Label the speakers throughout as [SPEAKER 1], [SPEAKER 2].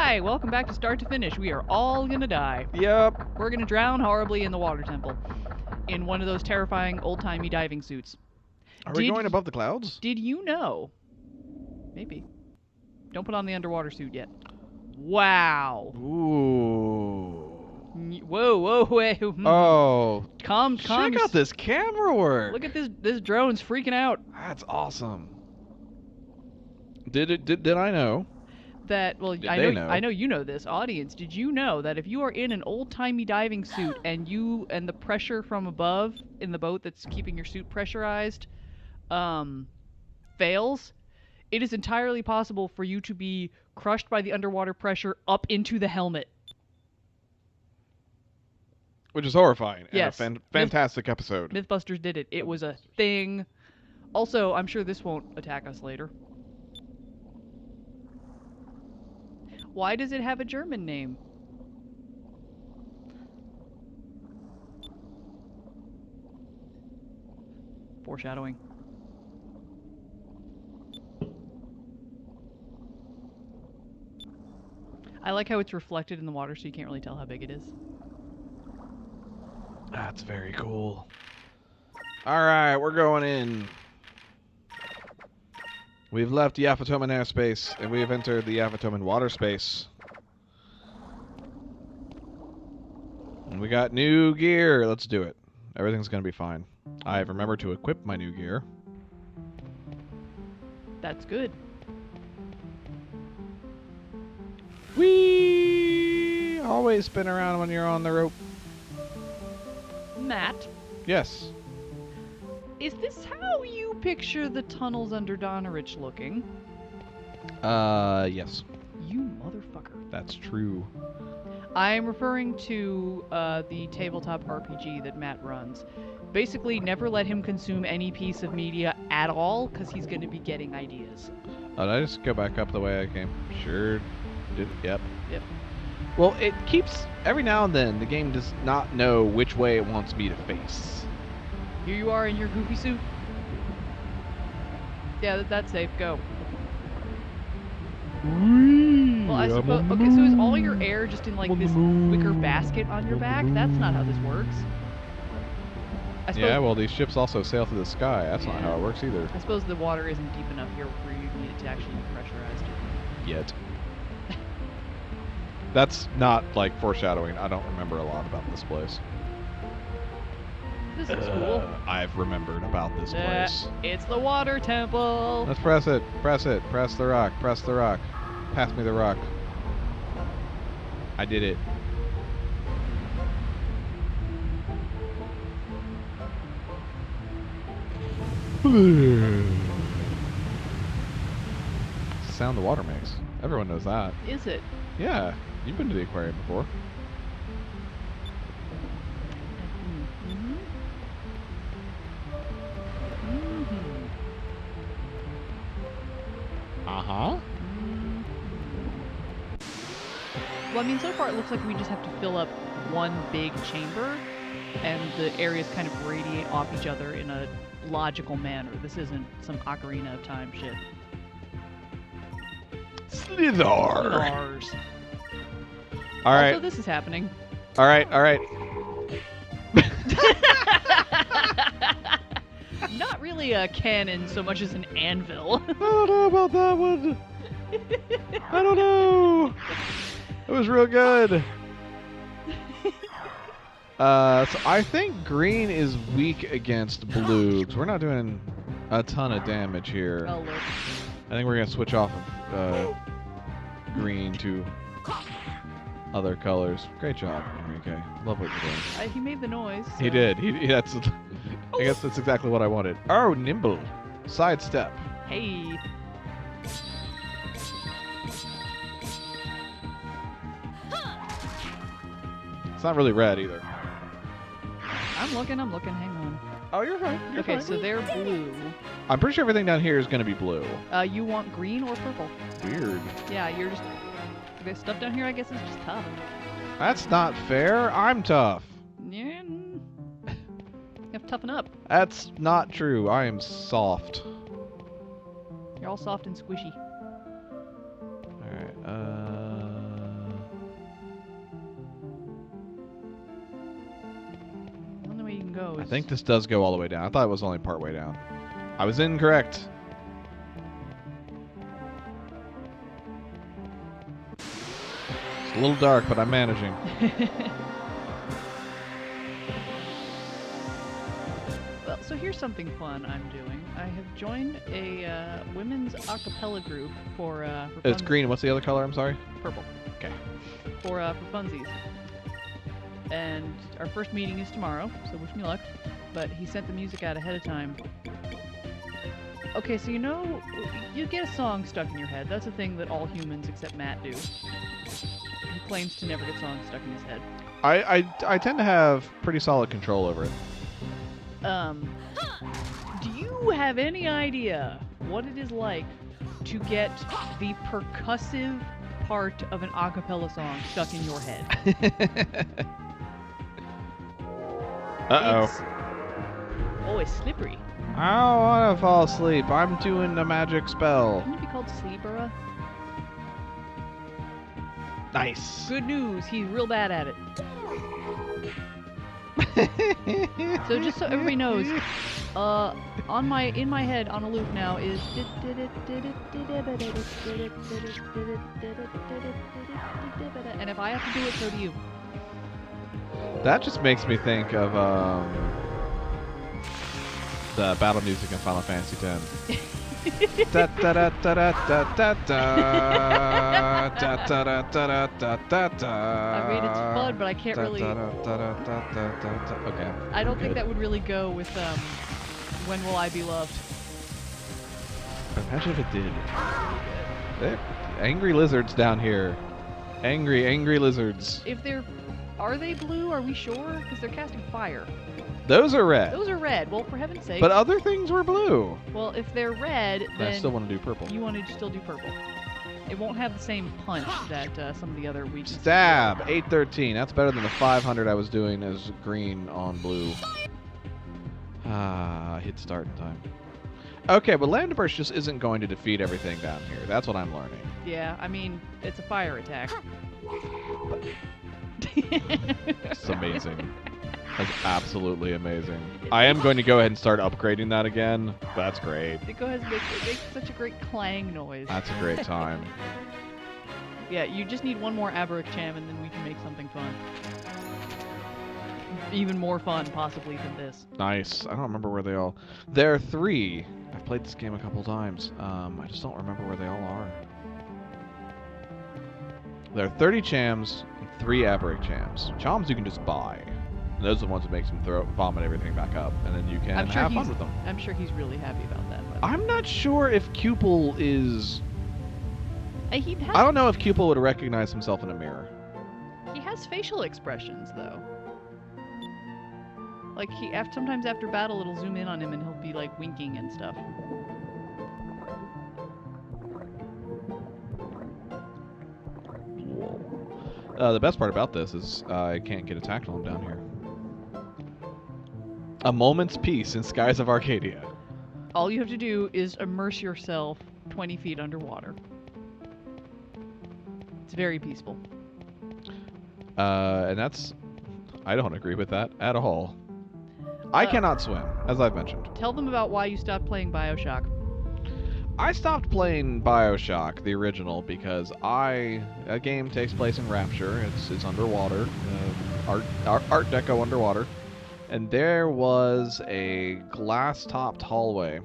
[SPEAKER 1] Hi, welcome back to Start to Finish. We are all gonna die.
[SPEAKER 2] Yep.
[SPEAKER 1] We're gonna drown horribly in the water temple. In one of those terrifying old-timey diving suits.
[SPEAKER 2] Are we going above the clouds?
[SPEAKER 1] Did you know? Maybe. Don't put on the underwater suit yet. Wow.
[SPEAKER 2] Ooh.
[SPEAKER 1] Whoa, wait.
[SPEAKER 2] Oh.
[SPEAKER 1] Calm.
[SPEAKER 2] Check out this camera work.
[SPEAKER 1] Look at this drone's freaking out.
[SPEAKER 2] That's awesome. Did I know?
[SPEAKER 1] That, well, I know you know this, audience. Did you know that if you are in an old-timey diving suit and the pressure from above in the boat that's keeping your suit pressurized fails, it is entirely possible for you to be crushed by the underwater pressure up into the helmet.
[SPEAKER 2] Which is horrifying.
[SPEAKER 1] Yes.
[SPEAKER 2] And a fantastic episode.
[SPEAKER 1] Mythbusters did it. It was a thing. Also, I'm sure this won't attack us later. Why does it have a German name? Foreshadowing. I like how it's reflected in the water so you can't really tell how big it is.
[SPEAKER 2] That's very cool. Alright, we're going in. We've left Yafatoman airspace, and we have entered the Yafatoman water space. And we got new gear. Let's do it. Everything's going to be fine. I've remembered to equip my new gear.
[SPEAKER 1] That's good.
[SPEAKER 2] Whee! Always spin around when you're on the rope.
[SPEAKER 1] Matt,
[SPEAKER 2] Yes.
[SPEAKER 1] is this how you picture the tunnels under Donnerich looking?
[SPEAKER 2] Yes.
[SPEAKER 1] You motherfucker.
[SPEAKER 2] That's true.
[SPEAKER 1] I'm referring to the tabletop RPG that Matt runs. Basically, never let him consume any piece of media at all, because he's going to be getting ideas.
[SPEAKER 2] Oh, did I just go back up the way I came? Sure did. Yep.
[SPEAKER 1] Yep.
[SPEAKER 2] Well, it keeps... Every now and then, the game does not know which way it wants me to face.
[SPEAKER 1] Here you are in your goofy suit. Yeah, that's safe. Go. Well, I suppose... Okay, so is all your air just in, like, this wicker basket on your back? That's not how this works. I suppose,
[SPEAKER 2] Yeah, well, these ships also sail through the sky. That's not how it works either.
[SPEAKER 1] I suppose the water isn't deep enough here where you need it to actually be pressurized.
[SPEAKER 2] Yet. That's not, like, foreshadowing. I don't remember a lot about this place.
[SPEAKER 1] This is cool.
[SPEAKER 2] I've remembered about this place.
[SPEAKER 1] It's the water temple.
[SPEAKER 2] Let's press it. Press it. Press the rock. Press the rock. Pass me the rock. I did it. It's the sound the water makes. Everyone knows that.
[SPEAKER 1] Is it?
[SPEAKER 2] Yeah. You've been to the aquarium before. Uh-huh.
[SPEAKER 1] Well, I mean, so far it looks like we just have to fill up one big chamber, and the areas kind of radiate off each other in a logical manner. This isn't some Ocarina of Time shit.
[SPEAKER 2] Slither.
[SPEAKER 1] Lars.
[SPEAKER 2] All right.
[SPEAKER 1] Also, this is happening.
[SPEAKER 2] All right. All right.
[SPEAKER 1] Not really a cannon so much as an anvil.
[SPEAKER 2] I don't know about that one. I don't know. It was real good. So I think green is weak against blue, because we're not doing a ton of damage here.
[SPEAKER 1] Oh, look.
[SPEAKER 2] I think we're going to switch off of green to other colors. Great job, Enrique. Love what you're doing.
[SPEAKER 1] He made the noise. So.
[SPEAKER 2] He did. That's. I guess that's exactly what I wanted. Oh, nimble. Sidestep.
[SPEAKER 1] Hey.
[SPEAKER 2] It's not really red either.
[SPEAKER 1] I'm looking. Hang on.
[SPEAKER 2] Oh, you're fine. You're
[SPEAKER 1] Okay,
[SPEAKER 2] fine.
[SPEAKER 1] so they're blue.
[SPEAKER 2] I'm pretty sure everything down here is going to be blue.
[SPEAKER 1] You want green or purple?
[SPEAKER 2] Weird.
[SPEAKER 1] Yeah, you're just... The stuff down here, I guess, is just tough.
[SPEAKER 2] That's not fair. I'm tough.
[SPEAKER 1] Yeah. You have to toughen up.
[SPEAKER 2] That's not true. I am soft.
[SPEAKER 1] You're all soft and squishy.
[SPEAKER 2] Alright,
[SPEAKER 1] goes.
[SPEAKER 2] I think this does go all the way down. I thought it was only part way down. I was incorrect. It's a little dark, but I'm managing.
[SPEAKER 1] Well, so here's something fun I'm doing. I have joined a women's a cappella group for
[SPEAKER 2] It's
[SPEAKER 1] funsies.
[SPEAKER 2] green. What's the other color? I'm sorry.
[SPEAKER 1] Purple.
[SPEAKER 2] Okay.
[SPEAKER 1] For funsies. And our first meeting is tomorrow, so wish me luck. But he sent the music out ahead of time. Okay, so you know, you get a song stuck in your head. That's a thing that all humans except Matt do. He claims to never get songs stuck in his head.
[SPEAKER 2] I tend to have pretty solid control over it.
[SPEAKER 1] Do you have any idea what it is like to get the percussive part of an a cappella song stuck in your head?
[SPEAKER 2] Uh-oh.
[SPEAKER 1] Oh, it's slippery.
[SPEAKER 2] I don't want to fall asleep. I'm doing a magic spell.
[SPEAKER 1] Wouldn't it be called Sleepera?
[SPEAKER 2] Nice.
[SPEAKER 1] Good news, he's real bad at it. So just so everybody knows, in my head on a loop now is and if I have to do it, so do you.
[SPEAKER 2] That just makes me think of the battle music in Final Fantasy X. Da da da da da da da da da da da da da da da.
[SPEAKER 1] I mean, it's fun, but I can't really.
[SPEAKER 2] Okay.
[SPEAKER 1] I don't think that would really go with "When Will I Be Loved."
[SPEAKER 2] Imagine if it did. Angry lizards down here. Angry lizards.
[SPEAKER 1] If are they blue? Are we sure? Because they're casting fire.
[SPEAKER 2] Those are red.
[SPEAKER 1] Those are red. Well, for heaven's sake.
[SPEAKER 2] But other things were blue.
[SPEAKER 1] Well, if they're red, then
[SPEAKER 2] I still want to do purple.
[SPEAKER 1] you want to still do purple. It won't have the same punch that some of the other weaknesses.
[SPEAKER 2] Stab 813. That's better than the 500 I was doing as green on blue. Hit start in time. Okay, but Lambda Burst just isn't going to defeat everything down here. That's what I'm learning.
[SPEAKER 1] Yeah, I mean, it's a fire attack.
[SPEAKER 2] It's amazing. That's absolutely amazing. I am going to go ahead and start upgrading that again. That's great.
[SPEAKER 1] It makes such a great clang noise.
[SPEAKER 2] That's a great time.
[SPEAKER 1] Yeah, you just need one more Aberric Cham and then we can make something fun. Even more fun, possibly, than this.
[SPEAKER 2] Nice. I don't remember where they all... There are 3. I've played this game a couple times. I just don't remember where they all are. There are 30 Chams and 3 Aberric Chams. Chams you can just buy. And those are the ones that makes them vomit everything back up. And then you can have fun with them.
[SPEAKER 1] I'm sure he's really happy about that.
[SPEAKER 2] I'm not sure if Cupel is... I
[SPEAKER 1] I
[SPEAKER 2] don't know if Cupel would recognize himself in a mirror.
[SPEAKER 1] He has facial expressions, though. Like, sometimes after battle, it'll zoom in on him and he'll be, like, winking and stuff.
[SPEAKER 2] Whoa. The best part about this is I can't get attacked while I'm down here. A moment's peace in skies of Arcadia.
[SPEAKER 1] All you have to do is immerse yourself 20 feet underwater. It's very peaceful.
[SPEAKER 2] And that's... I don't agree with that at all. I cannot swim, as I've mentioned.
[SPEAKER 1] Tell them about why you stopped playing BioShock.
[SPEAKER 2] I stopped playing BioShock, the original, because that game takes place in Rapture. It's underwater, Art Deco underwater, and there was a glass-topped hallway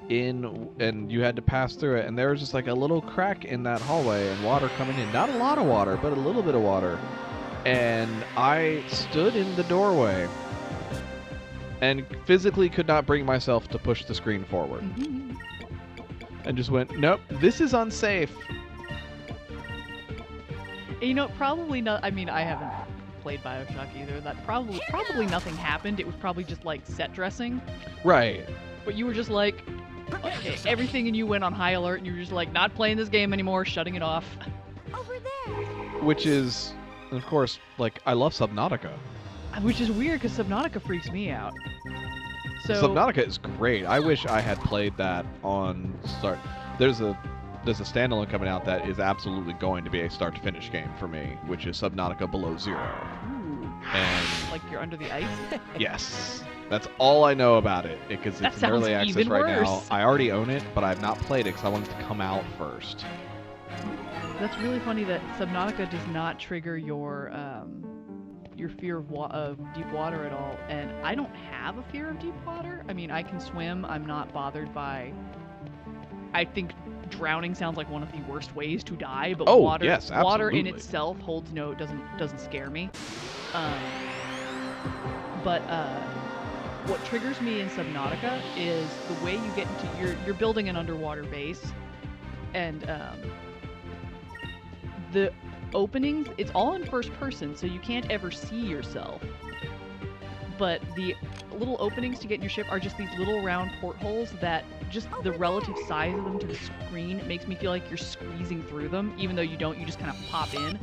[SPEAKER 2] and you had to pass through it, and there was just like a little crack in that hallway and water coming in. Not a lot of water, but a little bit of water. And I stood in the doorway and physically could not bring myself to push the screen forward.
[SPEAKER 1] Mm-hmm.
[SPEAKER 2] And just went, nope, this is unsafe.
[SPEAKER 1] You know, probably not. I mean, I haven't played BioShock either. That probably nothing happened. It was probably just like set dressing.
[SPEAKER 2] Right.
[SPEAKER 1] But you were just like, everything in you went on high alert, and you were just like, not playing this game anymore, shutting it off.
[SPEAKER 3] Over there.
[SPEAKER 2] Which is, of course, like, I love Subnautica.
[SPEAKER 1] Which is weird, because Subnautica freaks me out. So
[SPEAKER 2] Subnautica is great. I wish I had played that on start. There's a standalone coming out that is absolutely going to be a start-to-finish game for me, which is Subnautica Below Zero.
[SPEAKER 1] Ooh.
[SPEAKER 2] And
[SPEAKER 1] Like you're under the ice?
[SPEAKER 2] yes, that's all I know about it because
[SPEAKER 1] That
[SPEAKER 2] it's in early
[SPEAKER 1] sounds
[SPEAKER 2] access
[SPEAKER 1] even
[SPEAKER 2] right now.
[SPEAKER 1] worse.
[SPEAKER 2] I already own it, but I've not played it because I want it to come out first.
[SPEAKER 1] That's really funny that Subnautica does not trigger your fear of deep water at all, and I don't have a fear of deep water. I mean, I can swim. I'm not bothered by. I think drowning sounds like one of the worst ways to die, but
[SPEAKER 2] Oh,
[SPEAKER 1] water,
[SPEAKER 2] yes,
[SPEAKER 1] water in
[SPEAKER 2] absolutely.
[SPEAKER 1] itself holds no doesn't scare me. What triggers me in Subnautica is the way you get into you're building an underwater base, and the openings, it's all in first person, so you can't ever see yourself. But the little openings to get in your ship are just these little round portholes that just the relative size of them to the screen makes me feel like you're squeezing through them, even though you don't, you just kind of pop in.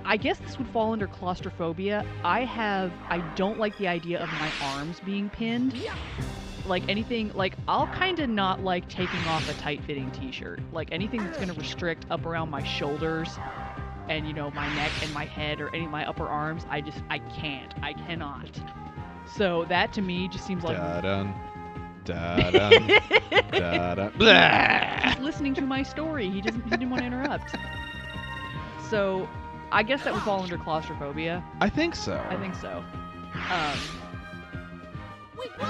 [SPEAKER 1] I guess this would fall under claustrophobia. I don't like the idea of my arms being pinned. Like anything, like I'll kind of not like taking off a tight-fitting t-shirt. Like anything that's going to restrict up around my shoulders and, you know, my neck and my head or any of my upper arms, I cannot. So that to me just seems like...
[SPEAKER 2] Da-dun, da-dun, da-dun. Blah!
[SPEAKER 1] He's listening to my story. He didn't want to interrupt. So I guess that would fall under claustrophobia.
[SPEAKER 2] I think so.
[SPEAKER 1] I think so.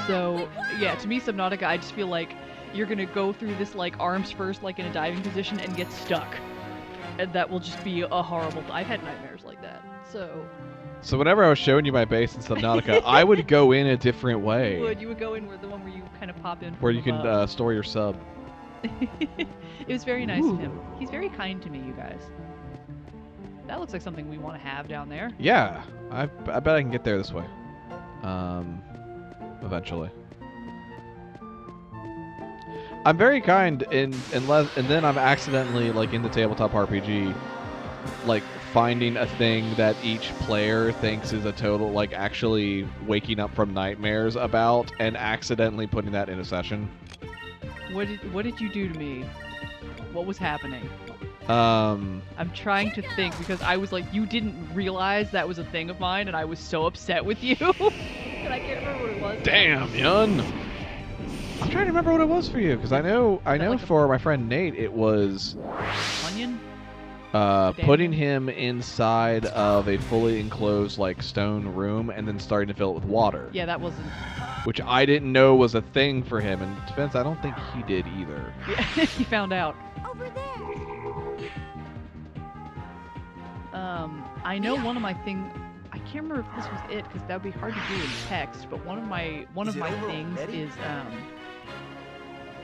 [SPEAKER 1] So, yeah, to me, Subnautica, I just feel like you're gonna go through this, like, arms first, like, in a diving position, and get stuck. And that will just be a horrible... I've had nightmares like that, so...
[SPEAKER 2] So whenever I was showing you my base in Subnautica, I would go in a different way.
[SPEAKER 1] You would go in where the one where you kind of pop in from
[SPEAKER 2] where you can
[SPEAKER 1] above.
[SPEAKER 2] store your sub.
[SPEAKER 1] It was very nice of him. He's very kind to me, you guys. That looks like something we want to have down there.
[SPEAKER 2] Yeah, I bet I can get there this way. Eventually. I'm very kind and then I'm accidentally, like, in the tabletop RPG, like, finding a thing that each player thinks is a total, like, actually waking up from nightmares about, and accidentally putting that in a session.
[SPEAKER 1] What did you do to me? What was happening?
[SPEAKER 2] Um,
[SPEAKER 1] I'm trying to think because I was like, you didn't realize that was a thing of mine, and I was so upset with you. And I can't remember what it was.
[SPEAKER 2] damn, Yun. I'm trying to remember what it was for you, because I know
[SPEAKER 1] like
[SPEAKER 2] for my friend Nate it was
[SPEAKER 1] Onion?
[SPEAKER 2] putting him inside of a fully enclosed, like, stone room and then starting to fill it with water.
[SPEAKER 1] Yeah, that wasn't...
[SPEAKER 2] Which I didn't know was a thing for him. And in defense, I don't think he did either.
[SPEAKER 1] Yeah, he found out.
[SPEAKER 3] Over there.
[SPEAKER 1] I know one of my things... I can't remember if this was it, because that would be hard to do in text, but one of my things is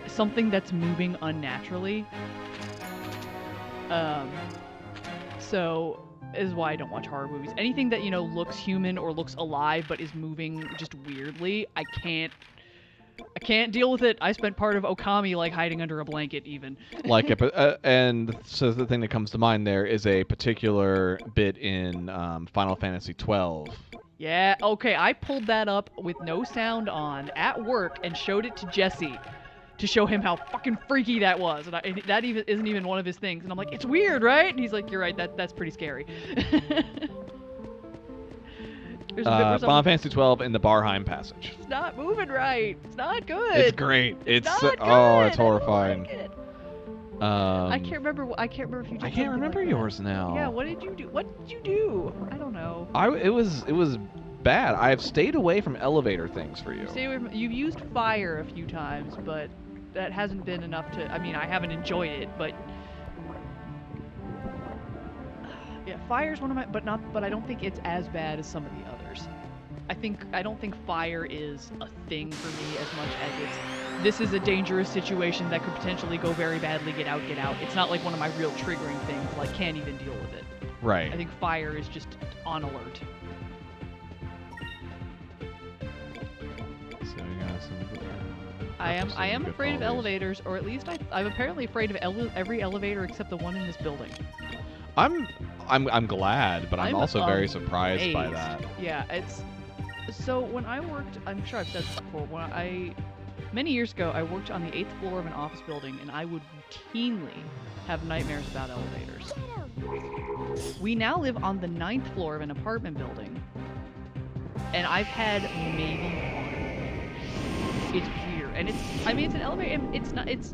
[SPEAKER 1] something that's moving unnaturally. So is why I don't watch horror movies. Anything that, you know, looks human or looks alive but is moving just weirdly, I can't deal with it. I spent part of Okami, like, hiding under a blanket even.
[SPEAKER 2] Like, and so the thing that comes to mind there is a particular bit in Final Fantasy XII.
[SPEAKER 1] Yeah, okay, I pulled that up with no sound on at work and showed it to Jesse to show him how fucking freaky that was. And that even isn't even one of his things. And I'm like, it's weird, right? And he's like, you're right, that's pretty scary. There's a bit where
[SPEAKER 2] Final Fantasy XII in the Barheim passage.
[SPEAKER 1] It's not moving right. It's not good.
[SPEAKER 2] It's great.
[SPEAKER 1] It's not
[SPEAKER 2] oh,
[SPEAKER 1] good.
[SPEAKER 2] it's
[SPEAKER 1] I don't
[SPEAKER 2] horrifying.
[SPEAKER 1] like it.
[SPEAKER 2] I
[SPEAKER 1] can't remember if you did
[SPEAKER 2] I can't
[SPEAKER 1] something
[SPEAKER 2] remember
[SPEAKER 1] like
[SPEAKER 2] yours
[SPEAKER 1] that.
[SPEAKER 2] now.
[SPEAKER 1] Yeah, what did you do? What did you do? I don't know.
[SPEAKER 2] It was bad. I've stayed away from elevator things for you.
[SPEAKER 1] You've used fire a few times, but that hasn't been enough to... I mean, I haven't enjoyed it, but... Yeah, fire's one of my... But I don't think it's as bad as some of the others. I don't think fire is a thing for me as much as this is a dangerous situation that could potentially go very badly, get out. It's not like one of my real triggering things, like can't even deal with it.
[SPEAKER 2] Right.
[SPEAKER 1] I think fire is just on alert.
[SPEAKER 2] So we got some,
[SPEAKER 1] I am
[SPEAKER 2] good
[SPEAKER 1] afraid of
[SPEAKER 2] hallways.
[SPEAKER 1] elevators, or at least I'm apparently afraid of every elevator except the one in this building.
[SPEAKER 2] I'm glad, but I'm also very surprised by
[SPEAKER 1] amazed.
[SPEAKER 2] that.
[SPEAKER 1] Yeah, it's... So when I worked... I'm sure I've said this before. When I Many years ago, I worked on the 8th floor of an office building, and I would routinely have nightmares about elevators. We now live on the 9th floor of an apartment building, and I've had maybe one. It's weird, and it's an elevator. And it's not. It's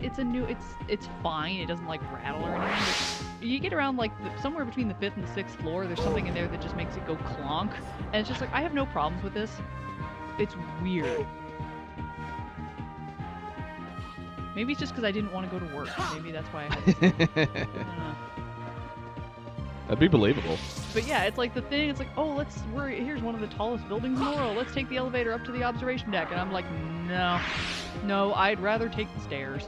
[SPEAKER 1] fine. It doesn't like rattle or anything. But you get around like somewhere between the 5th and the 6th floor. There's something in there that just makes it go clonk, and it's just like I have no problems with this. It's weird. Maybe it's just because I didn't want to go to work. Maybe that's why I had this. I don't know.
[SPEAKER 2] That'd be believable.
[SPEAKER 1] But yeah, it's like the thing. It's like, oh, here's one of the tallest buildings in the world. Let's take the elevator up to the observation deck. And I'm like, no, I'd rather take the stairs.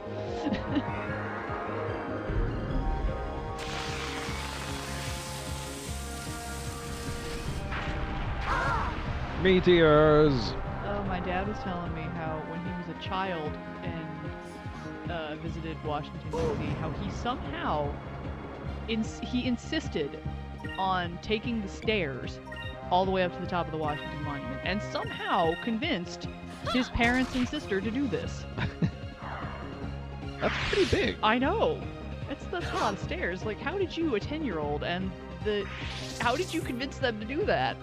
[SPEAKER 2] Meteors.
[SPEAKER 1] Oh, my dad was telling me how when he was a child and visited Washington D.C., how he somehow he insisted on taking the stairs all the way up to the top of the Washington Monument, and somehow convinced his parents and sister to do this.
[SPEAKER 2] That's pretty big.
[SPEAKER 1] I know. That's a lot of stairs. Like, how did you, a 10-year-old, how did you convince them to do that?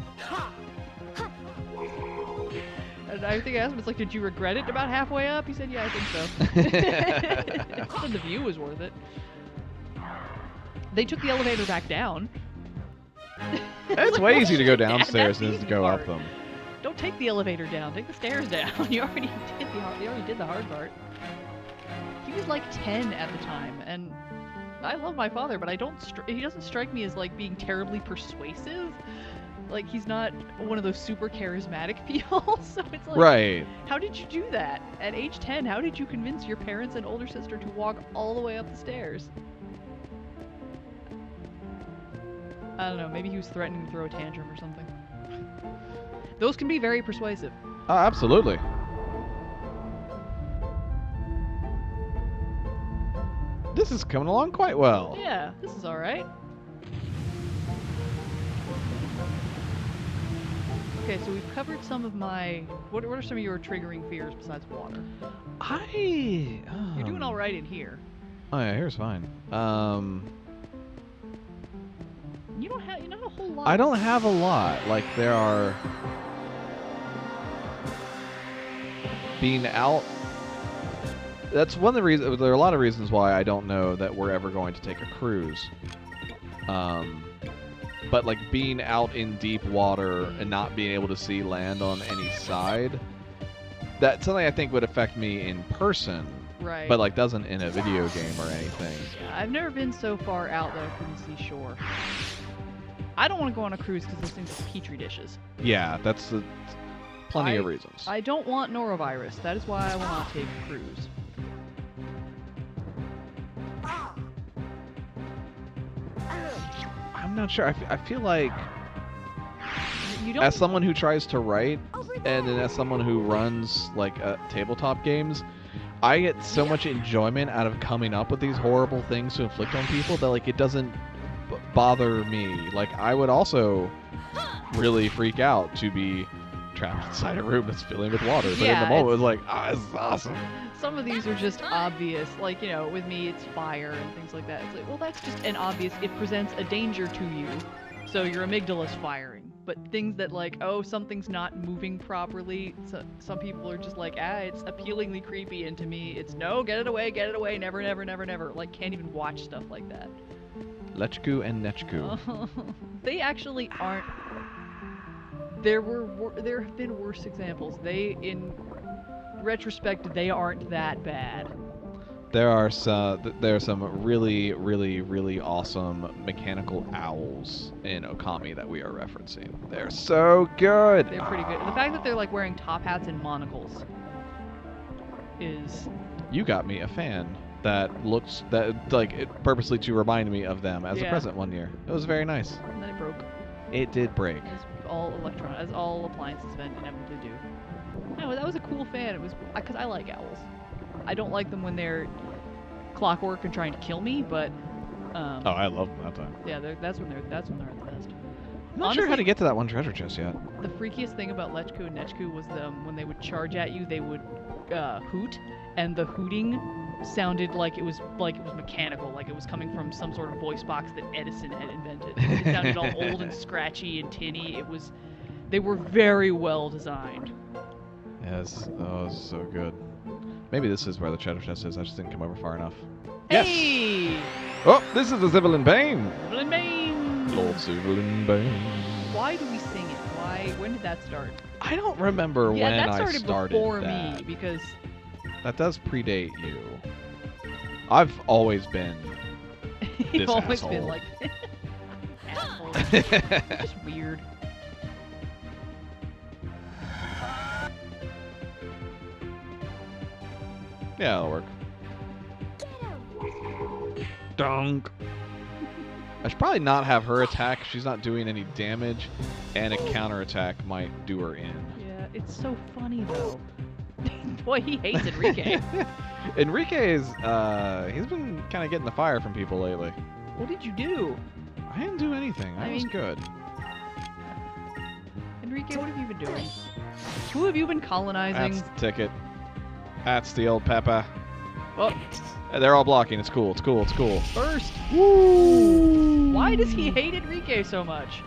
[SPEAKER 1] And I think I asked him, it's like, did you regret it about halfway up? He said, yeah, I think so. Said the view was worth it. They took the elevator back down.
[SPEAKER 2] It's way easy to go downstairs than to go up them.
[SPEAKER 1] Don't take the elevator down. Take the stairs down. You already did the hard part. He was like 10 at the time, and I love my father, but he doesn't strike me as like being terribly persuasive. Like, he's not one of those super charismatic people. So it's like,
[SPEAKER 2] right.
[SPEAKER 1] How did you do that? At age 10, how did you convince your parents and older sister to walk all the way up the stairs? I don't know, maybe he was threatening to throw a tantrum or something. Those can be very persuasive.
[SPEAKER 2] Oh, absolutely. This is coming along quite well.
[SPEAKER 1] Yeah, this is alright. Okay, so we've covered some of my... What are some of your triggering fears besides water? You're doing alright in here.
[SPEAKER 2] Oh yeah, here's fine.
[SPEAKER 1] You don't have... You're not a whole lot...
[SPEAKER 2] I don't have a lot. Like, there are... Being out... That's one of the reasons... There are a lot of reasons why I don't know that we're ever going to take a cruise. But, like, being out in deep water and not being able to see land on any side, that's something I think would affect me in person.
[SPEAKER 1] Right.
[SPEAKER 2] But, like, doesn't in a video game or anything.
[SPEAKER 1] Yeah, I've never been so far out that I couldn't see shore. I don't want to go on a cruise because those things are petri dishes.
[SPEAKER 2] Yeah, that's plenty of reasons.
[SPEAKER 1] I don't want norovirus. That is why I will not take a cruise.
[SPEAKER 2] I'm not sure. I feel like,
[SPEAKER 1] you don't...
[SPEAKER 2] as someone who tries to write, and then as someone who runs like tabletop games, I get so much enjoyment out of coming up with these horrible things to inflict on people that like it doesn't bother me. Like, I would also really freak out to be trapped inside a room that's filling with water. But in the moment, it was like, this is awesome.
[SPEAKER 1] Some of these are just obvious. Like, you know, with me, it's fire and things like that. It's like, well, that's just an obvious. It presents a danger to you, so your amygdala's firing. But things that, like, oh, something's not moving properly, so some people are just like, it's appealingly creepy, and to me, it's, no, get it away, never, never, never, never. Like, can't even watch stuff like that.
[SPEAKER 2] Lechku and Nechku.
[SPEAKER 1] They actually aren't... There have been worse examples. In retrospect, they aren't that bad.
[SPEAKER 2] There are some really, really, really awesome mechanical owls in Okami that we are referencing. They're so good.
[SPEAKER 1] They're pretty good. The fact that they're like wearing top hats and monocles is...
[SPEAKER 2] You got me a fan that looks purposely to remind me of them as a present one year. It was very nice.
[SPEAKER 1] And then it broke.
[SPEAKER 2] It did break.
[SPEAKER 1] As all appliances inevitably do. No, that was a cool fan. It was because I like owls. I don't like them when they're clockwork and trying to kill me, but
[SPEAKER 2] I love them that time.
[SPEAKER 1] Yeah, that's when they're at the best.
[SPEAKER 2] I'm not sure how to get to that one treasure chest yet.
[SPEAKER 1] The freakiest thing about Lechku and Nechku was when they would charge at you, they would hoot, and the hooting sounded like it was mechanical, like it was coming from some sort of voice box that Edison had invented. It sounded all old and scratchy and tinny. They were very well designed.
[SPEAKER 2] Yes, oh, this is so good. Maybe this is where the treasure chest is. I just didn't come over far enough.
[SPEAKER 1] Hey!
[SPEAKER 2] Yes! Oh, this is the Civil Bane!
[SPEAKER 1] Civil Bane!
[SPEAKER 2] Lord Civil Bane.
[SPEAKER 1] Why do we sing it? When did that start?
[SPEAKER 2] I don't remember when
[SPEAKER 1] that
[SPEAKER 2] I
[SPEAKER 1] started
[SPEAKER 2] started
[SPEAKER 1] before
[SPEAKER 2] that.
[SPEAKER 1] me, because...
[SPEAKER 2] That does predate you. I've always been
[SPEAKER 1] You've
[SPEAKER 2] this
[SPEAKER 1] always
[SPEAKER 2] asshole.
[SPEAKER 1] been like... asshole. It's just weird.
[SPEAKER 2] Yeah, that'll work. Dunk. I should probably not have her attack. She's not doing any damage, and a counterattack might do her in.
[SPEAKER 1] Yeah, it's so funny though. Boy, he hates Enrique.
[SPEAKER 2] Enrique's, he's been kind of getting the fire from people lately.
[SPEAKER 1] What did you do?
[SPEAKER 2] I didn't do anything. I was good.
[SPEAKER 1] Enrique, what have you been doing? Who have you been colonizing?
[SPEAKER 2] That's the ticket. That's the old Peppa.
[SPEAKER 1] Oh,
[SPEAKER 2] They're all blocking. It's cool. It's cool. It's cool.
[SPEAKER 1] first.
[SPEAKER 2] Woo!
[SPEAKER 1] Why does he hate Enrique so much?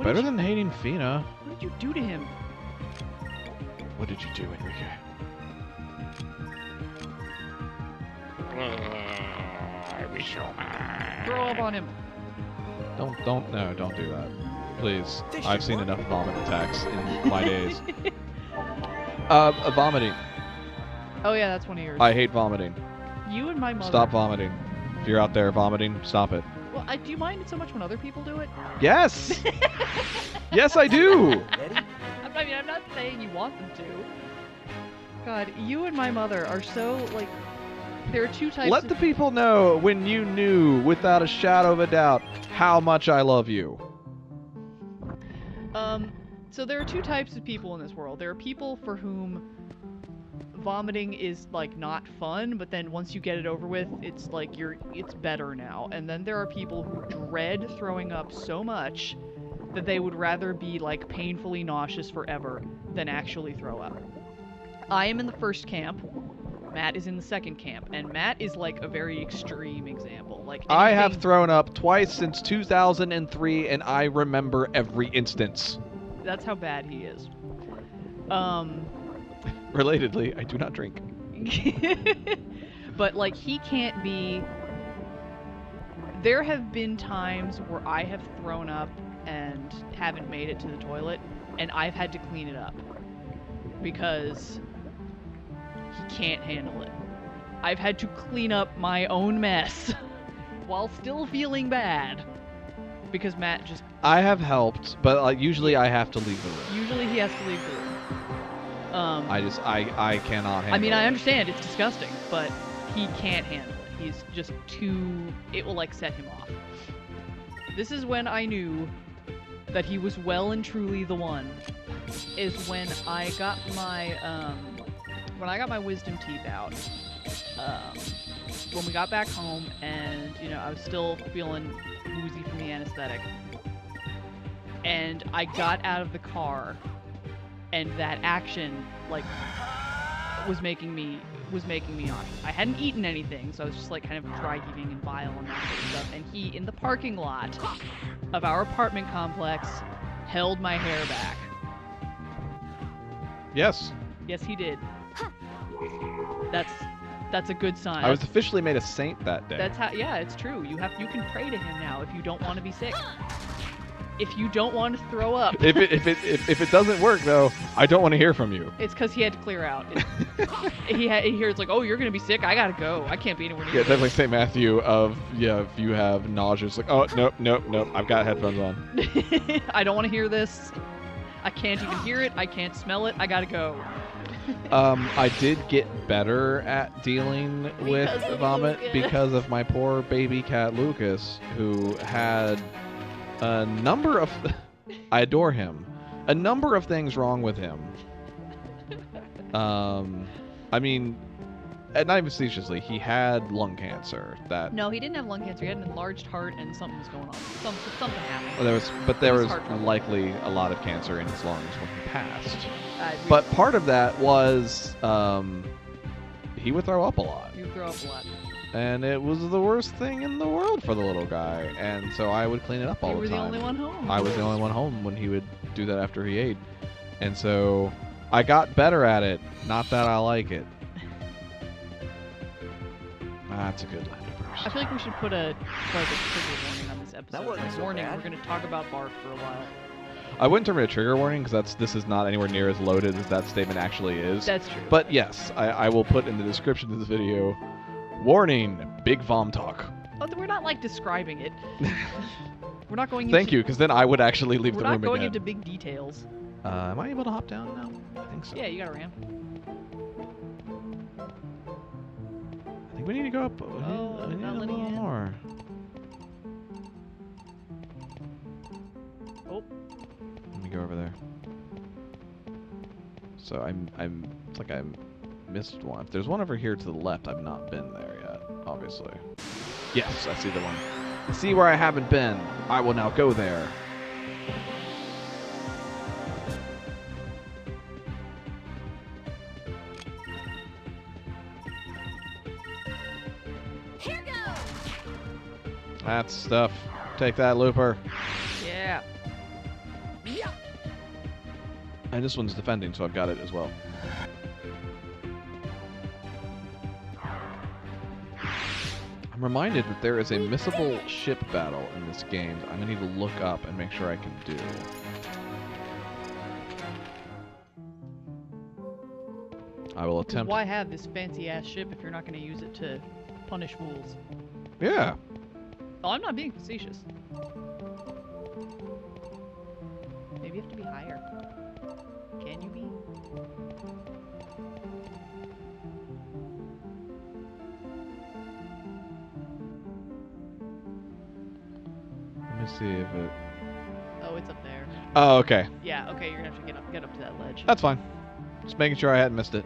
[SPEAKER 2] Better than hating Fina.
[SPEAKER 1] What did you do to him?
[SPEAKER 2] What did you do, Enrique?
[SPEAKER 1] Throw up on him.
[SPEAKER 2] Don't do that. Please. I've seen enough vomit attacks in my days. Vomiting.
[SPEAKER 1] Oh yeah, that's one of yours.
[SPEAKER 2] I hate vomiting.
[SPEAKER 1] You and my mother.
[SPEAKER 2] Stop vomiting. If you're out there vomiting, stop it.
[SPEAKER 1] Well, do you mind it so much when other people do it?
[SPEAKER 2] Yes! Yes, I do!
[SPEAKER 1] I mean, I'm not saying you want them to. God, you and my mother are so, like... There are two types
[SPEAKER 2] Let the people know when you knew, without a shadow of a doubt, how much I love you.
[SPEAKER 1] So there are two types of people in this world. There are people for whom vomiting is, like, not fun, but then once you get it over with, it's like it's better now. And then there are people who dread throwing up so much that they would rather be, like, painfully nauseous forever than actually throw up. I am in the first camp. Matt is in the second camp, and Matt is like a very extreme example. Like
[SPEAKER 2] I have thrown up twice since 2003, and I remember every instance.
[SPEAKER 1] That's how bad he is.
[SPEAKER 2] Relatedly, I do not drink.
[SPEAKER 1] But like he can't be. There have been times where I have thrown up and haven't made it to the toilet, and I've had to clean it up because he can't handle it. I've had to clean up my own mess while still feeling bad because Matt just...
[SPEAKER 2] I have helped, but usually I have to leave the room.
[SPEAKER 1] Usually he has to leave the room.
[SPEAKER 2] I cannot handle it.
[SPEAKER 1] I mean, I understand it's disgusting, but he can't handle it. He's just too... It will, like, set him off. This is when I knew that he was well and truly the one, is when I got my wisdom teeth out, when we got back home and, you know, I was still feeling woozy from the anesthetic, and I got out of the car, and that action, like, was making me nauseous. I hadn't eaten anything, so I was just, like, kind of dry heaving and bile and that sort of stuff, and he, in the parking lot of our apartment complex, held my hair back.
[SPEAKER 2] Yes.
[SPEAKER 1] Yes, he did. That's a good sign.
[SPEAKER 2] I was officially made a saint that day.
[SPEAKER 1] That's how. Yeah, it's true. You can pray to him now if you don't want to be sick. If you don't want to throw up.
[SPEAKER 2] If it doesn't work though, I don't want to hear from you.
[SPEAKER 1] It's because he had to clear out. He hears like, oh, you're gonna be sick. I gotta go. I can't be anywhere near.
[SPEAKER 2] Yeah, that's like St. Matthew of if you have nausea, it's like, oh nope, I've got headphones on.
[SPEAKER 1] I don't want to hear this. I can't even hear it. I can't smell it. I gotta go.
[SPEAKER 2] I did get better at dealing with vomit because of my poor baby cat Lucas, who had a number of... I adore him. A number of things wrong with him. I mean, not even facetiously, he had lung cancer. That
[SPEAKER 1] No, he didn't have lung cancer. He had an enlarged heart, and something was going on. Something happened.
[SPEAKER 2] well, there was
[SPEAKER 1] heart trouble.
[SPEAKER 2] likely a lot of cancer in his lungs when he passed.
[SPEAKER 1] We-
[SPEAKER 2] But part of that was he would throw up a lot.
[SPEAKER 1] You throw up a lot.
[SPEAKER 2] And it was the worst thing in the world for the little guy. And so I would clean it up all
[SPEAKER 1] You
[SPEAKER 2] the
[SPEAKER 1] were the
[SPEAKER 2] time.
[SPEAKER 1] only one home.
[SPEAKER 2] I was the only one home when he would do that after he ate. And so I got better at it. Not that I like it. That's a good land of
[SPEAKER 1] I feel like we should put a trigger warning on this episode.
[SPEAKER 3] That wasn't
[SPEAKER 1] Like,
[SPEAKER 3] so
[SPEAKER 1] warning,
[SPEAKER 3] bad.
[SPEAKER 1] we're going to talk about barf for a while.
[SPEAKER 2] I wouldn't turn it a trigger warning because this is not anywhere near as loaded as that statement actually is.
[SPEAKER 1] That's true.
[SPEAKER 2] But yes, I will put in the description of this video, warning, big vom talk.
[SPEAKER 1] Oh, we're not like describing it. We're not going into...
[SPEAKER 2] Thank you, because then I would actually leave
[SPEAKER 1] We're
[SPEAKER 2] the
[SPEAKER 1] not
[SPEAKER 2] room
[SPEAKER 1] going
[SPEAKER 2] again.
[SPEAKER 1] into big details.
[SPEAKER 2] Am I able to hop down now? I think so.
[SPEAKER 1] Yeah, you got a ramp.
[SPEAKER 2] I think we need to go up. We
[SPEAKER 1] Oh,
[SPEAKER 2] need
[SPEAKER 1] not
[SPEAKER 2] a
[SPEAKER 1] letting
[SPEAKER 2] little
[SPEAKER 1] you in.
[SPEAKER 2] more.
[SPEAKER 1] Oh,
[SPEAKER 2] Let me go over there. So it's like I missed one. If there's one over here to the left, I've not been there yet, obviously. Yes, I see the one. See where I haven't been. I will now go there.
[SPEAKER 4] Here goes!
[SPEAKER 2] That's stuff. Take that, Looper.
[SPEAKER 1] yeah.
[SPEAKER 2] And this one's defending, so I've got it as well. I'm reminded that there is a missable ship battle in this game that I'm going to need to look up and make sure I can do. I will
[SPEAKER 1] 'Cause
[SPEAKER 2] attempt.
[SPEAKER 1] why have this fancy-ass ship if you're not going to use it to punish fools?
[SPEAKER 2] Yeah.
[SPEAKER 1] Oh, I'm not being facetious. Maybe you have to be higher. Can you be?
[SPEAKER 2] Let me see if it.
[SPEAKER 1] Oh, it's up there.
[SPEAKER 2] Oh, okay.
[SPEAKER 1] Yeah, okay, you're going to have to get up to that ledge.
[SPEAKER 2] That's fine. Just making sure I hadn't missed it.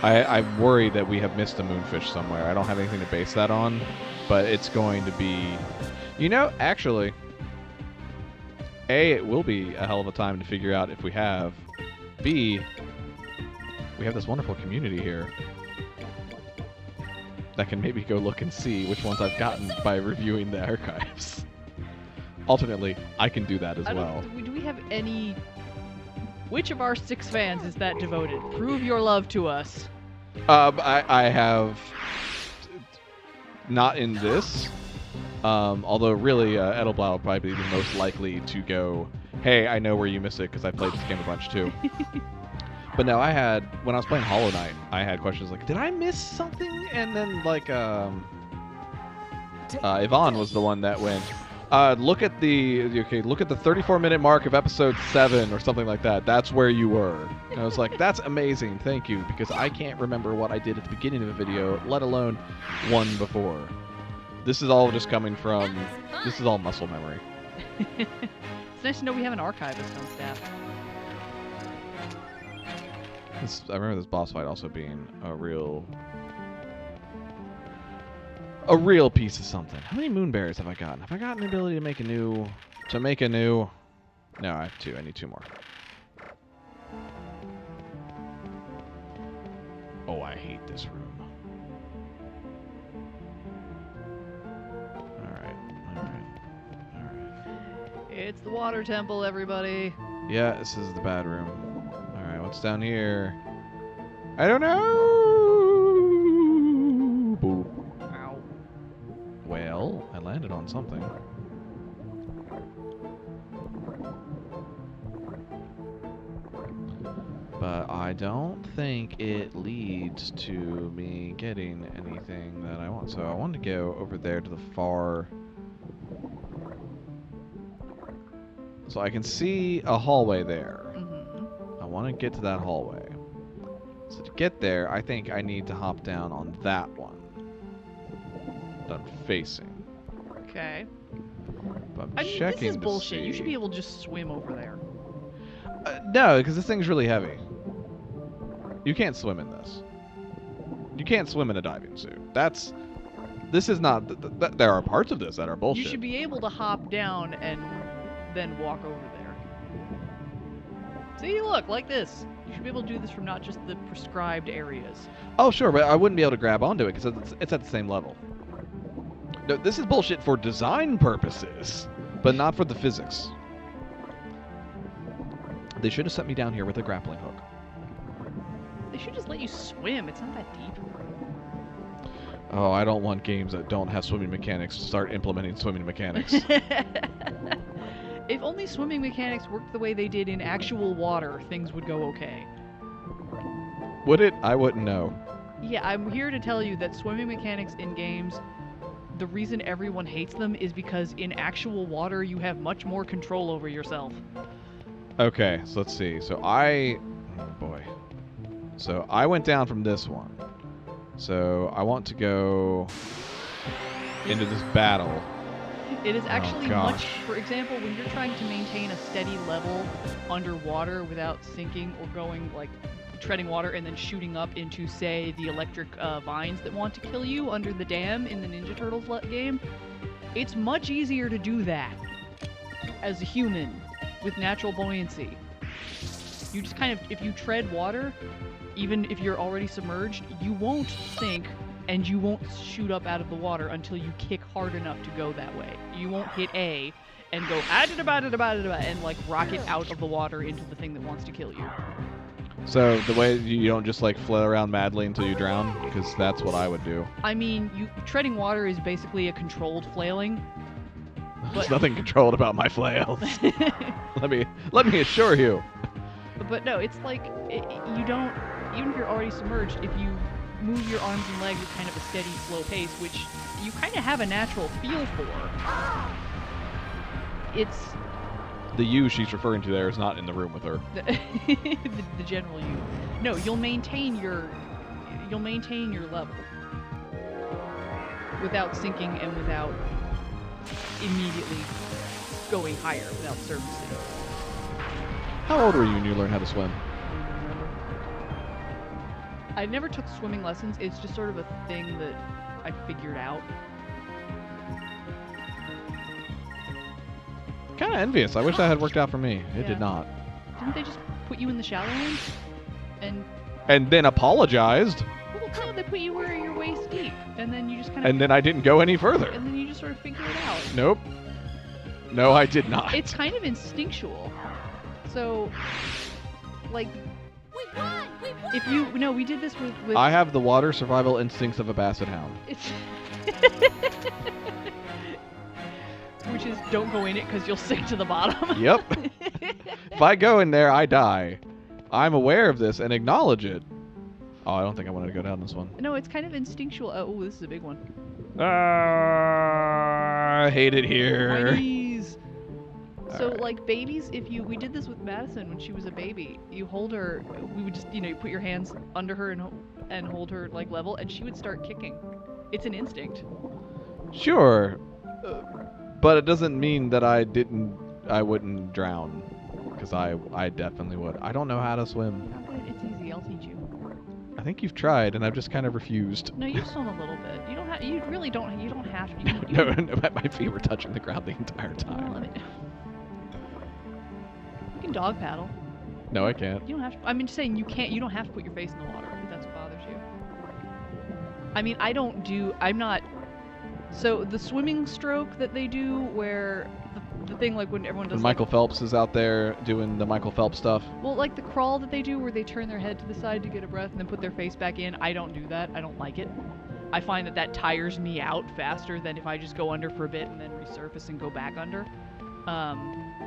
[SPEAKER 2] I'm worried that we have missed a moonfish somewhere. I don't have anything to base that on, but it's going to be... You know, actually, A, it will be a hell of a time to figure out if we have. B, we have this wonderful community here that can maybe go look and see which ones I've gotten by reviewing the archives. Alternately, I can do that as well.
[SPEAKER 1] Do we have any... Which of our 6 fans is that devoted? Prove your love to us.
[SPEAKER 2] I have not in this. Although really, Edelblau will probably be the most likely to go, hey, I know where you missed it because I played this game a bunch too. But no, I had, when I was playing Hollow Knight, I had questions like, did I miss something? And then like, Yvonne was the one that went, look at the 34-minute mark of episode 7 or something like that. That's where you were. And I was like, that's amazing, thank you, because I can't remember what I did at the beginning of a video, let alone one before. This is all just coming from, this is all muscle memory.
[SPEAKER 1] It's nice to know we have an archivist on staff.
[SPEAKER 2] I remember this boss fight also being a real piece of something. How many moonberries have I gotten? Have I gotten the ability to make a new... No, I have 2. I need 2 more. Oh, I hate this room. Alright.
[SPEAKER 1] It's the water temple, everybody.
[SPEAKER 2] Yeah, this is the bad room. Alright, what's down here? I don't know! Boop.
[SPEAKER 1] Ow.
[SPEAKER 2] Well, I landed on something. But I don't think it leads to me getting anything that I want. So I want to go over there to the far... So I can see a hallway there.
[SPEAKER 1] Mm-hmm.
[SPEAKER 2] I want to get to that hallway. So to get there, I think I need to hop down on that one that I'm facing.
[SPEAKER 1] Okay.
[SPEAKER 2] But I'm
[SPEAKER 1] I mean,
[SPEAKER 2] checking
[SPEAKER 1] this is
[SPEAKER 2] to
[SPEAKER 1] bullshit. You
[SPEAKER 2] see-
[SPEAKER 1] should be able to just swim over there.
[SPEAKER 2] No, because this thing's really heavy. You can't swim in this. You can't swim in a diving suit. This is not. There are parts of this that are bullshit.
[SPEAKER 1] You should be able to hop down and then walk over there. See, look, like this. You should be able to do this from not just the prescribed areas.
[SPEAKER 2] Oh, sure, but I wouldn't be able to grab onto it because it's at the same level. No, this is bullshit for design purposes, but not for the physics. They should have set me down here with a grappling hook.
[SPEAKER 1] They should just let you swim. It's not that deep.
[SPEAKER 2] Oh, I don't want games that don't have swimming mechanics to start implementing swimming mechanics.
[SPEAKER 1] If only swimming mechanics worked the way they did in actual water, things would go okay.
[SPEAKER 2] Would it? I wouldn't know.
[SPEAKER 1] Yeah, I'm here to tell you that swimming mechanics in games, the reason everyone hates them is because in actual water you have much more control over yourself.
[SPEAKER 2] Okay, so let's see. So oh boy. So I went down from this one. So I want to go into this battle.
[SPEAKER 1] It is actually
[SPEAKER 2] gosh.
[SPEAKER 1] much, for example, when you're trying to maintain a steady level underwater without sinking or going, like, treading water and then shooting up into, say, the electric vines that want to kill you under the dam in the Ninja Turtles game, it's much easier to do that as a human with natural buoyancy. You just kind of, if you tread water, even if you're already submerged, you won't sink and you won't shoot up out of the water until you kick hard enough to go that way. You won't hit A and go and like rocket out of the water into the thing that wants to kill you.
[SPEAKER 2] So the way you don't just like flail around madly until you drown, because that's what I would do.
[SPEAKER 1] I mean, treading water is basically a controlled flailing.
[SPEAKER 2] There's nothing controlled about my flails. Let me assure you.
[SPEAKER 1] But no, it's like you don't, even if you're already submerged, if you move your arms and legs at kind of a steady, slow pace, which you kind of have a natural feel for. It's...
[SPEAKER 2] The you she's referring to there is not in the room with her.
[SPEAKER 1] the general you. No, you'll maintain your level without sinking and without immediately going higher without surfacing.
[SPEAKER 2] How old were you when you learned how to swim?
[SPEAKER 1] I never took swimming lessons. It's just sort of a thing that I figured out.
[SPEAKER 2] Kind of envious. I wish that had worked out for me. It
[SPEAKER 1] Yeah.
[SPEAKER 2] did not.
[SPEAKER 1] Didn't they just put you in the shallow end?
[SPEAKER 2] And then apologized.
[SPEAKER 1] Well, no, they put you where you're waist deep, and then you just kind of.
[SPEAKER 2] And then I didn't go any further.
[SPEAKER 1] And then you just sort of figure it out.
[SPEAKER 2] Nope. No, I did not.
[SPEAKER 1] It's kind of instinctual. So, like, if you we did this with
[SPEAKER 2] I have the water survival instincts of a basset hound.
[SPEAKER 1] It's which is don't go in it because you'll sink to the bottom.
[SPEAKER 2] Yep. If I go in there, I die. I'm aware of this and acknowledge it. Oh, I don't think I wanted to go down this one.
[SPEAKER 1] No, it's kind of instinctual. Oh, this is a big one.
[SPEAKER 2] I hate it
[SPEAKER 1] My
[SPEAKER 2] here.
[SPEAKER 1] knees. So,
[SPEAKER 2] Alright.
[SPEAKER 1] like babies, we did this with Madison when she was a baby. You hold her. We would just, you put your hands under her and hold her like level, and she would start kicking. It's an instinct.
[SPEAKER 2] Sure. But it doesn't mean that I wouldn't drown. Because I definitely would. I don't know how to swim.
[SPEAKER 1] It's easy. I'll teach you.
[SPEAKER 2] I think you've tried, and I've just kind of refused.
[SPEAKER 1] No, you swim a little bit. You don't have. You really don't. You don't have to.
[SPEAKER 2] No, my feet were touching the ground the entire time.
[SPEAKER 1] You can dog paddle.
[SPEAKER 2] No, I can't.
[SPEAKER 1] You don't have to. I'm just saying you can't. You don't have to put your face in the water if that's what bothers you. I mean, I'm not. So the swimming stroke that they do, where the thing like when everyone does.
[SPEAKER 2] When Michael Phelps is out there doing the Michael Phelps stuff.
[SPEAKER 1] Well, like the crawl that they do, where they turn their head to the side to get a breath and then put their face back in. I don't do that. I don't like it. I find that tires me out faster than if I just go under for a bit and then resurface and go back under.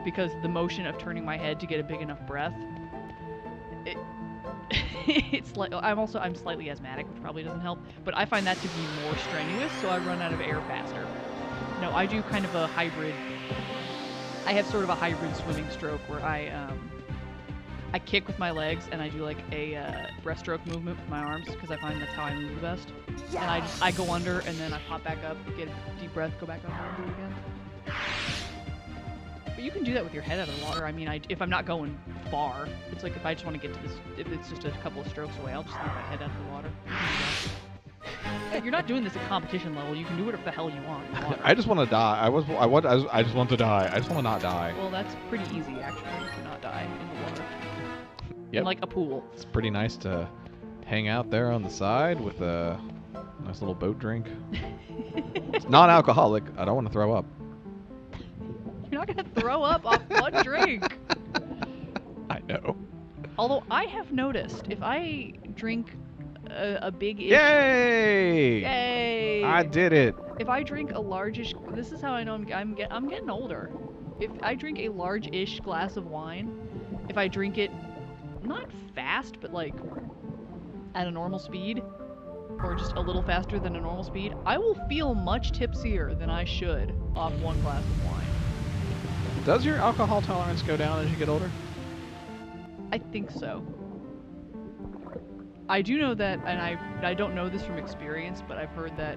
[SPEAKER 1] Because the motion of turning my head to get a big enough breath, it's like I'm slightly asthmatic, which probably doesn't help, but I find that to be more strenuous, so I run out of air faster. No, I do kind of a hybrid. I have sort of a hybrid swimming stroke where I kick with my legs and I do like a breaststroke movement with my arms because I find that's how I move the best. And I go under and then I pop back up, get a deep breath, go back under and do it again. But you can do that with your head out of the water. I mean, if I'm not going far, it's like if I just want to get to this, if it's just a couple of strokes away, I'll just leave my head out of the water. You can do that. You're not doing this at competition level. You can do whatever the hell you want. In the water.
[SPEAKER 2] I just want to die. I just want to die. I just want to not die.
[SPEAKER 1] Well, that's pretty easy actually to not die in the water.
[SPEAKER 2] Yep.
[SPEAKER 1] In like a pool.
[SPEAKER 2] It's pretty nice to hang out there on the side with a nice little boat drink. It's non-alcoholic. I don't want to throw up.
[SPEAKER 1] You're not gonna throw up off one drink.
[SPEAKER 2] I know.
[SPEAKER 1] Although I have noticed if I drink a big-ish...
[SPEAKER 2] Yay!
[SPEAKER 1] Yay!
[SPEAKER 2] I did it.
[SPEAKER 1] If I drink a large-ish... This is how I know I'm getting older. If I drink a large-ish glass of wine, if I drink it not fast, but like at a normal speed, or just a little faster than a normal speed, I will feel much tipsier than I should off one glass of wine.
[SPEAKER 2] Does your alcohol tolerance go down as you get older?
[SPEAKER 1] I think so. I do know that, and I don't know this from experience, but I've heard that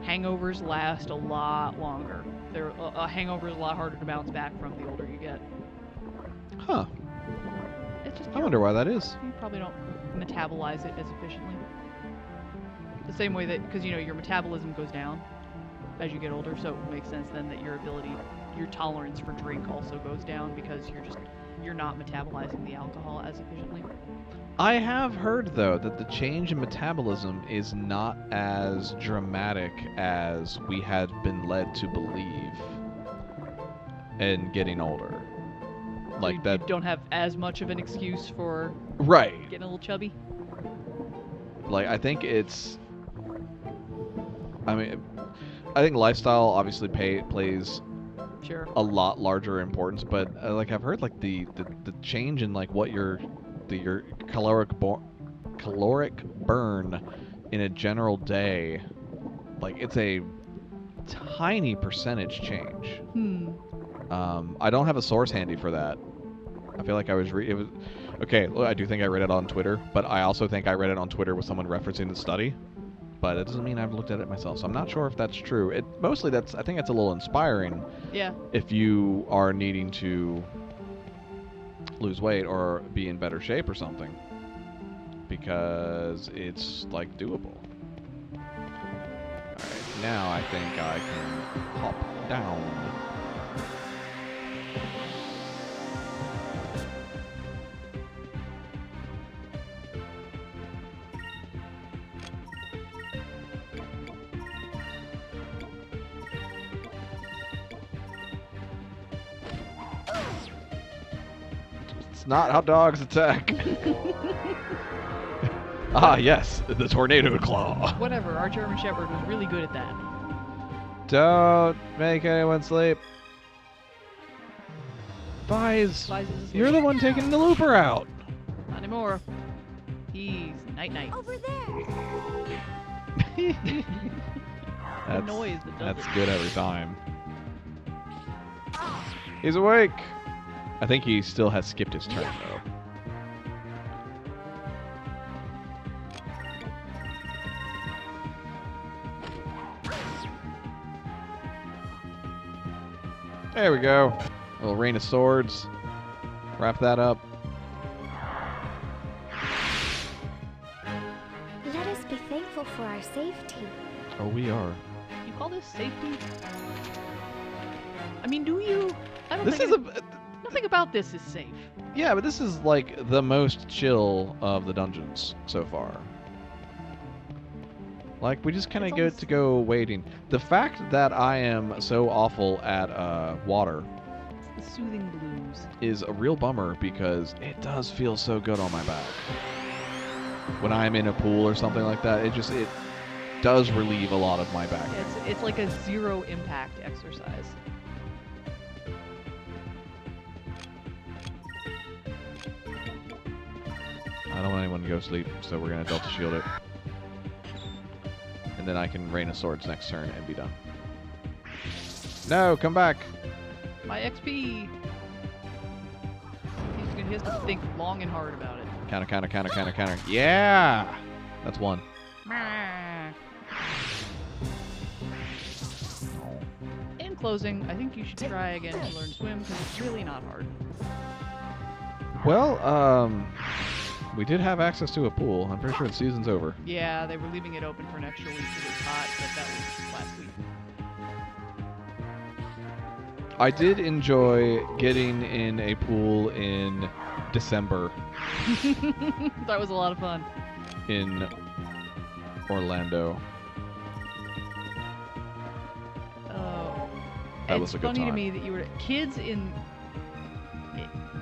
[SPEAKER 1] hangovers last a lot longer. A hangover is a lot harder to bounce back from the older you get.
[SPEAKER 2] Huh.
[SPEAKER 1] It's just
[SPEAKER 2] I wonder why that is.
[SPEAKER 1] You probably don't metabolize it as efficiently. The same way that, because your metabolism goes down as you get older, so it makes sense then that your tolerance for drink also goes down because you're not metabolizing the alcohol as efficiently.
[SPEAKER 2] I have heard, though, that the change in metabolism is not as dramatic as we had been led to believe in getting older. Like
[SPEAKER 1] you
[SPEAKER 2] that.
[SPEAKER 1] don't have as much of an excuse for
[SPEAKER 2] Right.
[SPEAKER 1] getting a little chubby.
[SPEAKER 2] Like, I think it's... I mean, I think lifestyle obviously plays
[SPEAKER 1] Sure.
[SPEAKER 2] a lot larger importance, but like I've heard like the change in like what your caloric burn in a general day, like it's a tiny percentage change. I don't have a source handy for that. I feel like okay, I do think I read it on Twitter, but I also think I read it on Twitter with someone referencing the study. But it doesn't mean I've looked at it myself, so I'm not sure if that's true. I think it's a little inspiring.
[SPEAKER 1] Yeah.
[SPEAKER 2] If you are needing to lose weight or be in better shape or something, because it's like doable. All right, now I think I can hop down. Not how dogs attack. Ah, yes, the tornado claw.
[SPEAKER 1] Whatever, our German Shepherd was really good at that.
[SPEAKER 2] Don't make anyone sleep. Buys, you're the one taking the looper out.
[SPEAKER 1] Not anymore. He's night-night.
[SPEAKER 3] Over there.
[SPEAKER 1] The noise that does
[SPEAKER 2] That's
[SPEAKER 1] it.
[SPEAKER 2] good every time. He's awake. I think he still has skipped his turn, though. There we go. A little rain of swords. Wrap that up.
[SPEAKER 3] Let us be thankful for our safety.
[SPEAKER 2] Oh, we are.
[SPEAKER 1] You call this safety? I mean, do you? I don't
[SPEAKER 2] This
[SPEAKER 1] think
[SPEAKER 2] is
[SPEAKER 1] nothing about this is safe.
[SPEAKER 2] Yeah, but this is like the most chill of the dungeons so far. Like, we just kind of get to go wading. The fact that I am so awful at water
[SPEAKER 1] It's the soothing blues.
[SPEAKER 2] is a real bummer because it does feel so good on my back. When I'm in a pool or something like that, it does relieve a lot of my back.
[SPEAKER 1] It's like a zero impact exercise.
[SPEAKER 2] I don't want anyone to go sleep, so we're going to Delta Shield it. And then I can Rain of Swords next turn and be done. No, come back!
[SPEAKER 1] My XP! He has to think long and hard about it.
[SPEAKER 2] Counter. Yeah! That's one.
[SPEAKER 1] isn't closing. I think you should try again to learn to swim because it's really not hard.
[SPEAKER 2] Well, we did have access to a pool. I'm pretty sure the season's over.
[SPEAKER 1] Yeah, they were leaving it open for an extra week because it was hot, but that was last week.
[SPEAKER 2] I did enjoy getting in a pool in December
[SPEAKER 1] That was a lot of fun.
[SPEAKER 2] in Orlando.
[SPEAKER 1] Oh,
[SPEAKER 2] That was a good
[SPEAKER 1] It's funny to
[SPEAKER 2] time.
[SPEAKER 1] me that you were kids in.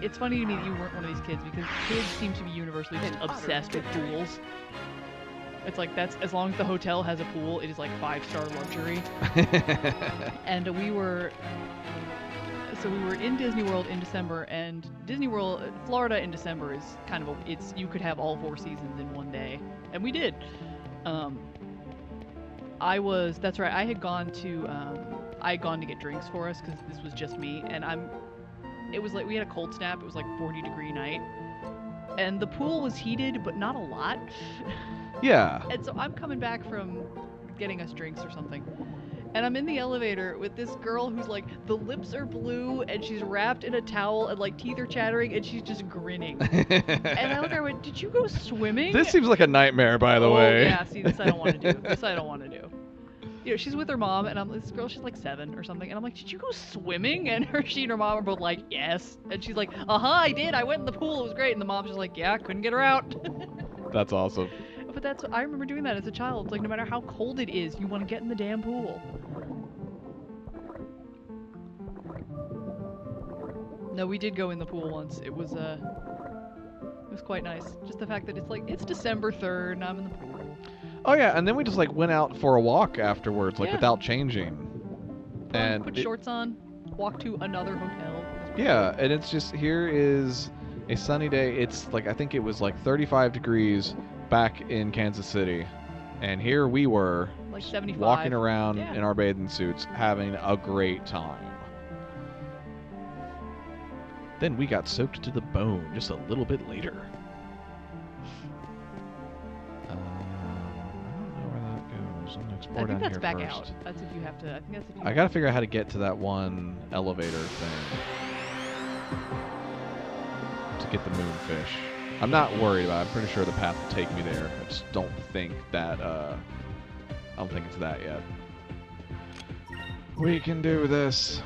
[SPEAKER 1] It's funny to me that you weren't one of these kids because kids seem to be universally just obsessed with pools. It's like that's as long as the hotel has a pool, it is like 5-star luxury. And we were in Disney World in December, and Disney World, Florida in December is kind of you could have all 4 seasons in one day, and we did. That's right. I had gone to get drinks for us because this was just me, and it was like we had a cold snap. It was like 40-degree night, and the pool was heated, but not a lot.
[SPEAKER 2] Yeah.
[SPEAKER 1] And so I'm coming back from getting us drinks or something, and I'm in the elevator with this girl who's like, the lips are blue, and she's wrapped in a towel, and like teeth are chattering, and she's just grinning. And I looked at her and went, "Did you go swimming?"
[SPEAKER 2] This seems like a nightmare, by the way.
[SPEAKER 1] Yeah, see, this I don't want to do. This I don't want to do. You know, she's with her mom, and this girl, she's like 7 or something, and I'm like, "Did you go swimming?" And she and her mom are both like, "Yes." And she's like, I did. I went in the pool. It was great. And the mom's just like, "Yeah, couldn't get her out."
[SPEAKER 2] That's awesome.
[SPEAKER 1] But I remember doing that as a child. It's like, no matter how cold it is, you want to get in the damn pool. No, we did go in the pool once. It was quite nice. Just the fact that it's December 3rd and I'm in the pool.
[SPEAKER 2] Oh yeah, and then we just like went out for a walk afterwards, like
[SPEAKER 1] Yeah.
[SPEAKER 2] without changing. And
[SPEAKER 1] put shorts on, walk to another hotel.
[SPEAKER 2] yeah, and it's just, here is a sunny day. It's like, I think it was like 35 degrees back in Kansas City, and here we were
[SPEAKER 1] Like 75.
[SPEAKER 2] walking around
[SPEAKER 1] Yeah.
[SPEAKER 2] in our bathing suits having a great time. Then we got soaked to the bone just a little bit later. I don't know where that goes. I'm gonna explore
[SPEAKER 1] I think
[SPEAKER 2] down
[SPEAKER 1] that's
[SPEAKER 2] here
[SPEAKER 1] back
[SPEAKER 2] first.
[SPEAKER 1] out. That's if you have to. I think that's if you.
[SPEAKER 2] I gotta figure out how to get to that one elevator thing to get the moonfish. I'm not worried about it. I'm pretty sure the path will take me there. I just don't think that, I don't think it's that yet. We can do this.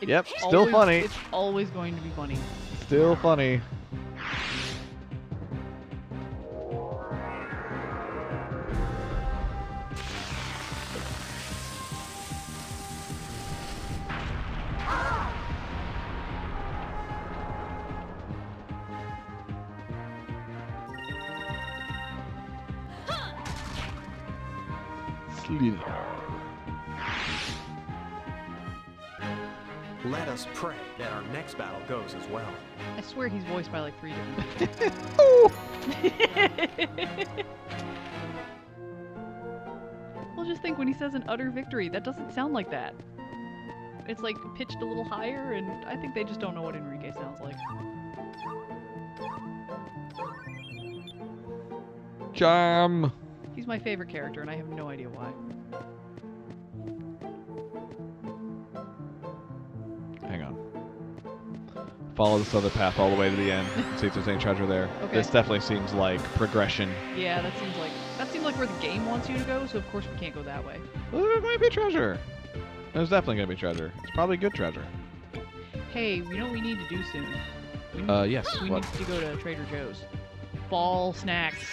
[SPEAKER 1] It's
[SPEAKER 2] Yep, still funny.
[SPEAKER 1] It's always going to be funny.
[SPEAKER 2] Still funny. Slither.
[SPEAKER 4] Let us pray that our next battle goes as well.
[SPEAKER 1] I swear he's voiced by like 3 different people. Well, just think when he says an utter victory, that doesn't sound like that. It's like pitched a little higher, and I think they just don't know what Enrique sounds like.
[SPEAKER 2] Jam.
[SPEAKER 1] He's my favorite character, and I have no idea why.
[SPEAKER 2] Hang on. Follow this other path all the way to the end. See if there's any treasure there.
[SPEAKER 1] Okay.
[SPEAKER 2] This definitely seems like progression.
[SPEAKER 1] Yeah, that seems like where the game wants you to go, so of course we can't go that way.
[SPEAKER 2] Well, there might be treasure. There's definitely gonna be treasure. It's probably good treasure.
[SPEAKER 1] Hey, you know what we need to do soon? We need,
[SPEAKER 2] Yes.
[SPEAKER 1] we
[SPEAKER 2] What?
[SPEAKER 1] need to go to Trader Joe's. Fall snacks.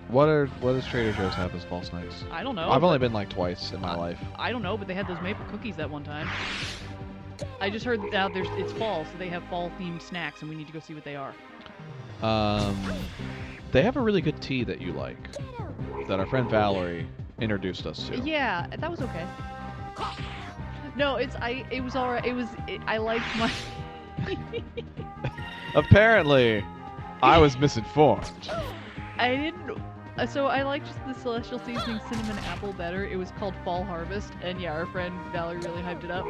[SPEAKER 2] What does Trader Joe's have as fall snacks?
[SPEAKER 1] I don't know.
[SPEAKER 2] I've
[SPEAKER 1] but-
[SPEAKER 2] only been like twice in my life.
[SPEAKER 1] I don't know, but they had those maple cookies that one time. I just heard that now it's fall, so they have fall-themed snacks, and we need to go see what they are.
[SPEAKER 2] They have a really good tea that you like, that our friend Valerie introduced us to.
[SPEAKER 1] Yeah, that was okay. No, it was alright. I liked my.
[SPEAKER 2] Apparently, I was misinformed.
[SPEAKER 1] I didn't. So I like just the Celestial Seasoning Cinnamon Apple better. It was called Fall Harvest, and yeah, our friend Valerie really hyped it up,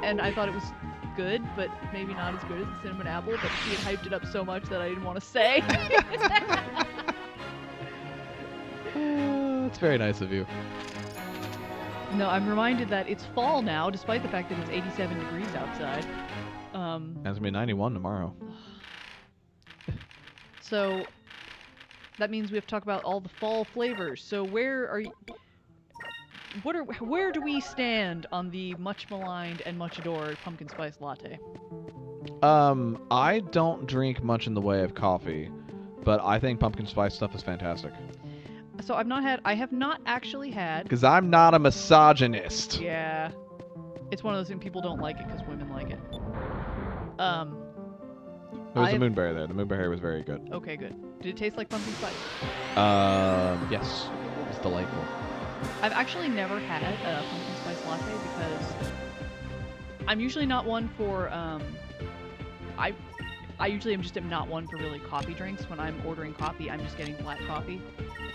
[SPEAKER 1] and I thought it was good, but maybe not as good as the Cinnamon Apple. But she had hyped it up so much that I didn't want to say.
[SPEAKER 2] That's very nice of you.
[SPEAKER 1] No, I'm reminded that it's fall now, despite the fact that it's 87 degrees outside.
[SPEAKER 2] It's gonna be 91 tomorrow.
[SPEAKER 1] So that means we have to talk about all the fall flavors. So where do we stand on the much maligned and much adored pumpkin spice latte?
[SPEAKER 2] I don't drink much in the way of coffee, but I think pumpkin spice stuff is fantastic.
[SPEAKER 1] So I have not actually had.
[SPEAKER 2] Because I'm not a misogynist.
[SPEAKER 1] Yeah. It's one of those things people don't like it because women like it.
[SPEAKER 2] There was a moonberry there. The moonberry was very good.
[SPEAKER 1] Okay, good. Did it taste like pumpkin spice?
[SPEAKER 2] Yes. It's delightful.
[SPEAKER 1] I've actually never had a pumpkin spice latte because I'm usually not one for, I usually am not one for really coffee drinks. When I'm ordering coffee, I'm just getting black coffee.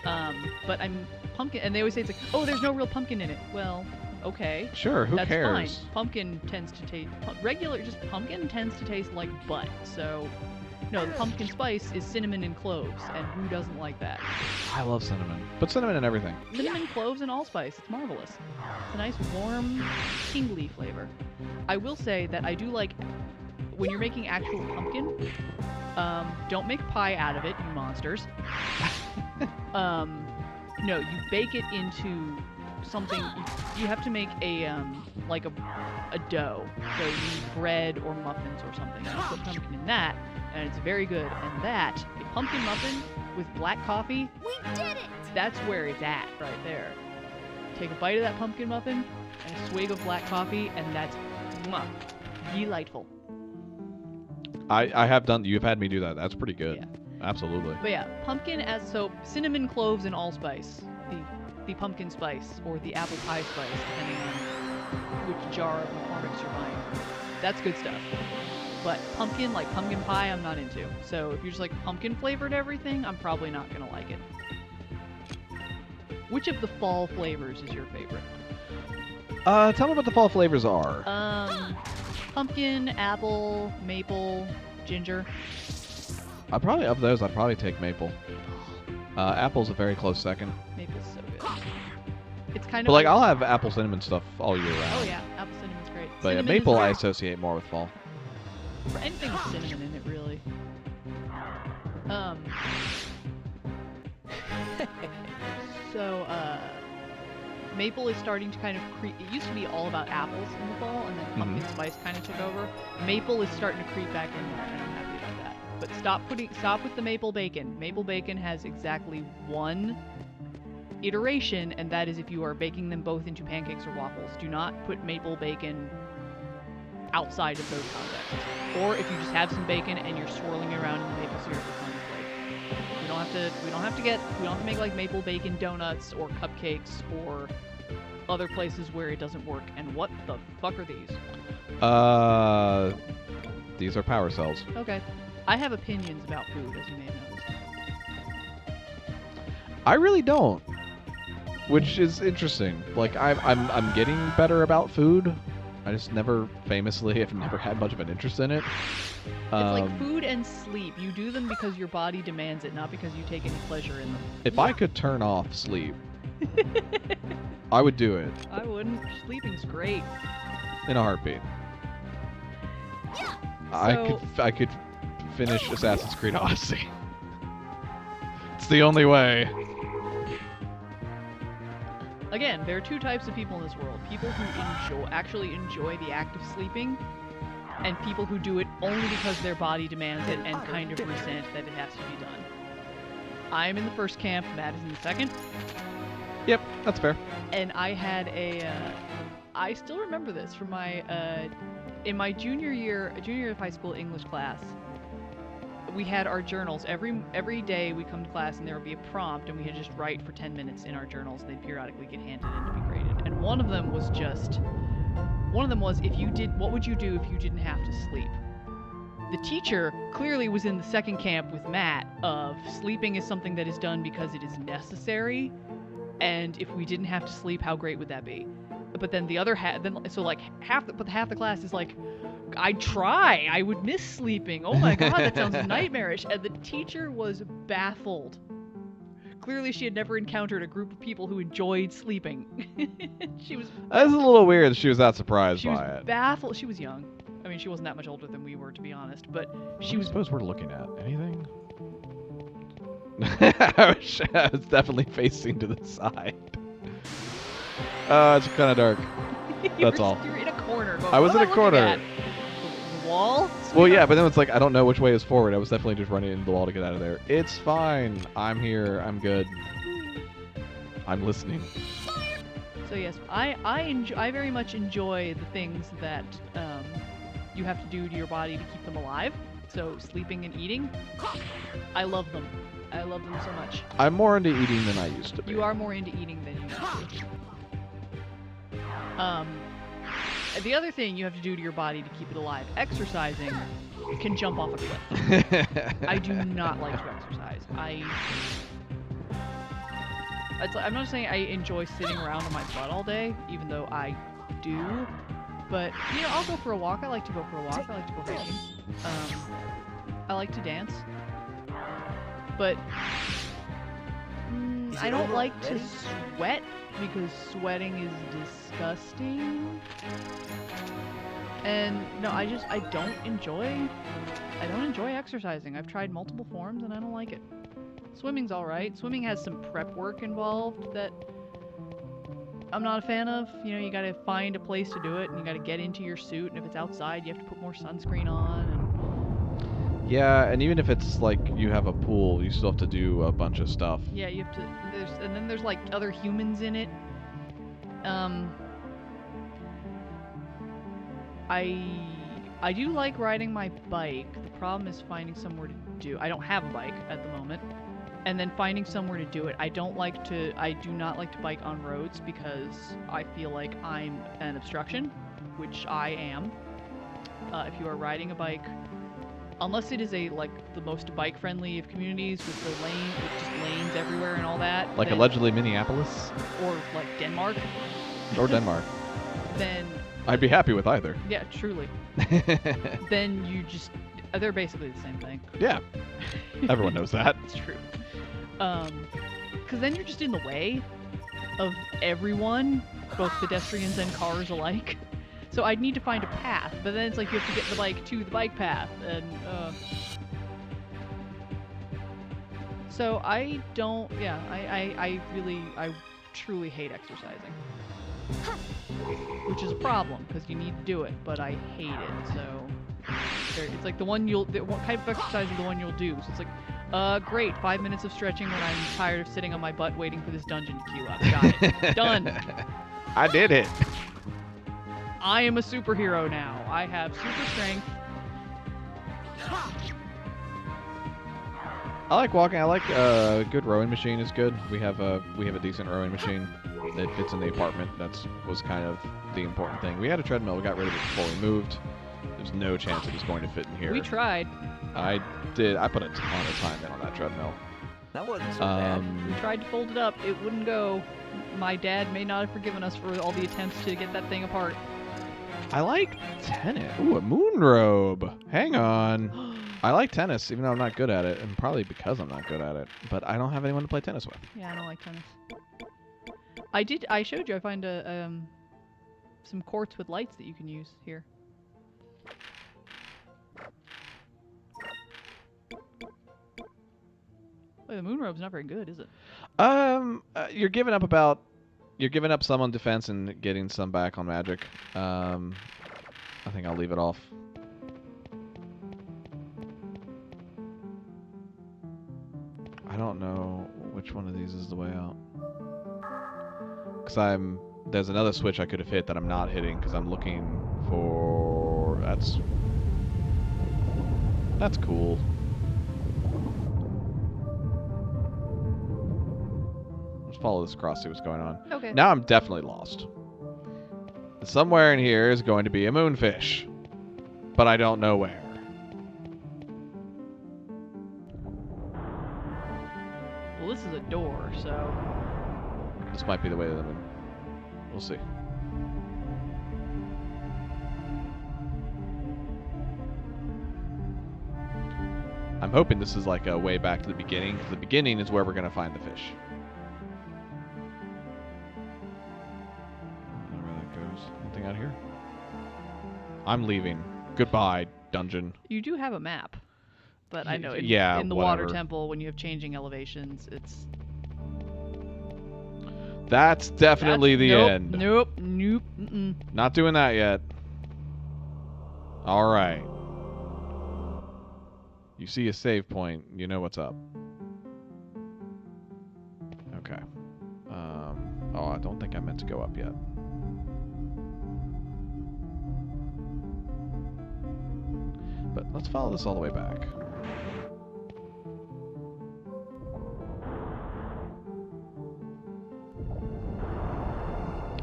[SPEAKER 1] But I'm pumpkin, and they always say it's like, oh, there's no real pumpkin in it. Well, okay.
[SPEAKER 2] Sure, who
[SPEAKER 1] That's
[SPEAKER 2] cares?
[SPEAKER 1] Fine. Pumpkin tends to taste, pumpkin tends to taste like butt. So, no, the pumpkin spice is cinnamon and cloves, and who doesn't like that?
[SPEAKER 2] I love cinnamon. Put cinnamon in everything.
[SPEAKER 1] Cinnamon, cloves, and allspice. It's marvelous. It's a nice, warm, tingly flavor. I will say that I do like, when you're making actual pumpkin, don't make pie out of it, you monsters. No, you bake it into something. You have to make a like a dough. So you need bread or muffins or something. And you put pumpkin in that, and it's very good. And that, a pumpkin muffin with black coffee,
[SPEAKER 3] We did it!
[SPEAKER 1] that's where it's at right there. Take a bite of that pumpkin muffin and a swig of black coffee, and that's delightful.
[SPEAKER 2] I have done. You've had me do that. That's pretty good.
[SPEAKER 1] Yeah.
[SPEAKER 2] Absolutely.
[SPEAKER 1] But yeah, pumpkin so cinnamon, cloves, and allspice. The pumpkin spice or the apple pie spice, depending on which jar of McCormick's you're buying. That's good stuff. But pumpkin, like pumpkin pie, I'm not into. So if you're just like pumpkin flavored everything, I'm probably not gonna like it. Which of the fall flavors is your favorite?
[SPEAKER 2] Tell me what the fall flavors are.
[SPEAKER 1] Pumpkin, apple, maple, ginger.
[SPEAKER 2] I'd probably take maple. Apple's a very close second.
[SPEAKER 1] Maple's so good. It's kind of
[SPEAKER 2] But like I'll have apple cinnamon stuff all year round.
[SPEAKER 1] Oh yeah, apple cinnamon's great.
[SPEAKER 2] But yeah,
[SPEAKER 1] Cinnamon is
[SPEAKER 2] maple I
[SPEAKER 1] very-
[SPEAKER 2] associate more with fall.
[SPEAKER 1] For anything with cinnamon in it, really. So, maple is starting to kind of creep. It used to be all about apples in the fall, and then pumpkin spice kind of took over. Maple is starting to creep back in there, and I'm happy about that. But stop with the maple bacon. Maple bacon has exactly one iteration, and that is if you are baking them both into pancakes or waffles. Do not put maple bacon outside of those contexts. Or if you just have some bacon and you're swirling it around in the maple syrup on your plate. We don't have to make like maple bacon donuts or cupcakes or other places where it doesn't work. And what the fuck are these?
[SPEAKER 2] These are power cells.
[SPEAKER 1] Okay. I have opinions about food, as you may have noticed.
[SPEAKER 2] I really don't, which is interesting. Like I'm getting better about food. I just famously have never had much of an interest in it.
[SPEAKER 1] It's like food and sleep. You do them because your body demands it, not because you take any pleasure in them.
[SPEAKER 2] If I could turn off sleep, I would do it
[SPEAKER 1] I wouldn't. Sleeping's great.
[SPEAKER 2] in a heartbeat.
[SPEAKER 1] So-
[SPEAKER 2] I could finish Assassin's Creed Odyssey. It's the only way.
[SPEAKER 1] Again, there are two types of people in this world. People who actually enjoy the act of sleeping, and people who do it only because their body demands it and kind of resent that it has to be done. I'm in the first camp, Matt is in the second,
[SPEAKER 2] Yep, that's fair.
[SPEAKER 1] and I had I still remember this from in my junior year of high school English class. We had our journals. Every day we come to class and there would be a prompt and we had just write for 10 minutes in our journals and they'd periodically get handed in to be graded. And one of them was what would you do if you didn't have to sleep? The teacher clearly was in the second camp with Matt of sleeping is something that is done because it is necessary, and if we didn't have to sleep, how great would that be? But then the other half, so like half the class is like, I'd try. I would miss sleeping. Oh my god, that sounds nightmarish. And the teacher was baffled. Clearly, she had never encountered a group of people who enjoyed sleeping. She was.
[SPEAKER 2] That's a little weird. She was that surprised
[SPEAKER 1] She was
[SPEAKER 2] by it.
[SPEAKER 1] baffled. She was young. I mean, she wasn't that much older than we were, to be honest. But she
[SPEAKER 2] I
[SPEAKER 1] was.
[SPEAKER 2] suppose we're looking at anything. I was definitely facing to the side. It's kind of dark. That's all.
[SPEAKER 1] You're in a corner. Going,
[SPEAKER 2] I was
[SPEAKER 1] "What
[SPEAKER 2] in
[SPEAKER 1] am
[SPEAKER 2] a corner.
[SPEAKER 1] looking at? The wall?
[SPEAKER 2] Well, yeah, but then it's like I don't know which way is forward. I was definitely just running into the wall to get out of there. It's fine. I'm here. I'm good. I'm listening.
[SPEAKER 1] So yes, I very much enjoy the things that you have to do to your body to keep them alive. So sleeping and eating, I love them. I love them so much.
[SPEAKER 2] I'm more into eating than I used to be.
[SPEAKER 1] You are more into eating than you used to. The other thing you have to do to your body to keep it alive, exercising, can jump off a cliff. I do not like to exercise. I'm not saying I enjoy sitting around on my butt all day, even though I do. But, you know, I'll go for a walk. I like to go for a walk. I like to go hiking. I like to dance. But I don't like to sweat because sweating is disgusting. And no, I don't enjoy exercising. I've tried multiple forms and I don't like it. Swimming's alright. Swimming has some prep work involved that I'm not a fan of. You know, you gotta find a place to do it and you gotta get into your suit, and if it's outside you have to put more sunscreen on. And
[SPEAKER 2] Yeah, and even if it's like you have a pool, you still have to do a bunch of stuff.
[SPEAKER 1] yeah, you have to. And then there's like other humans in it. I do like riding my bike. The problem is finding somewhere to do. I don't have a bike at the moment, and then finding somewhere to do it. I do not like to bike on roads because I feel like I'm an obstruction, which I am. If you are riding a bike, unless it is the most bike friendly of communities with just lanes everywhere and all that.
[SPEAKER 2] Like allegedly Minneapolis?
[SPEAKER 1] Or like Denmark.
[SPEAKER 2] Or Denmark.
[SPEAKER 1] Then
[SPEAKER 2] I'd be happy with either.
[SPEAKER 1] yeah, truly. Then you just they're basically the same thing.
[SPEAKER 2] Yeah. Everyone knows that.
[SPEAKER 1] It's true. Because then you're just in the way of everyone, both pedestrians and cars alike. So I'd need to find a path, but then it's like you have to get the bike to the bike path, and so I don't. Yeah, I truly hate exercising, which is a problem because you need to do it, but I hate it. So it's like the one type of exercise is the one you'll do. So it's like, great, 5 minutes of stretching when I'm tired of sitting on my butt waiting for this dungeon to queue up. Got it. Done.
[SPEAKER 2] I did it.
[SPEAKER 1] I am a superhero now. I have super strength.
[SPEAKER 2] I like walking. I like a good rowing machine is good. We have a decent rowing machine that fits in the apartment. Was kind of the important thing. We had a treadmill. We got rid of it before we moved. There's no chance it was going to fit in here.
[SPEAKER 1] We tried.
[SPEAKER 2] I did. I put a ton of time in on that treadmill.
[SPEAKER 4] That wasn't so bad.
[SPEAKER 1] We tried to fold it up. It wouldn't go. My dad may not have forgiven us for all the attempts to get that thing apart.
[SPEAKER 2] I like tennis. Ooh, a moon robe. Hang on. I like tennis, even though I'm not good at it, and probably because I'm not good at it. But I don't have anyone to play tennis with.
[SPEAKER 1] Yeah, I don't like tennis. I showed you. I find some courts with lights that you can use here. Well, the moon robe's not very good, is it?
[SPEAKER 2] You're giving up some on defense and getting some back on magic. I think I'll leave it off. I don't know which one of these is the way out. Because there's another switch I could have hit that I'm not hitting because I'm looking for... That's cool. Let's follow this across, see what's going on.
[SPEAKER 1] Okay.
[SPEAKER 2] Now I'm definitely lost. Somewhere in here is going to be a moonfish. But I don't know where.
[SPEAKER 1] this is a door, so...
[SPEAKER 2] This might be the way that I'm in. We'll see. I'm hoping this is like a way back to the beginning, because the beginning is where we're going to find the fish. I don't know where that goes. Anything out here? I'm leaving. Goodbye, dungeon.
[SPEAKER 1] You do have a map. But I know in the
[SPEAKER 2] whatever.
[SPEAKER 1] water temple, when you have changing elevations, it's...
[SPEAKER 2] That's definitely the end.
[SPEAKER 1] Nope. Mm-mm.
[SPEAKER 2] Not doing that yet. All right. You see a save point, you know what's up. Okay. Oh, I don't think I meant to go up yet. But let's follow this all the way back.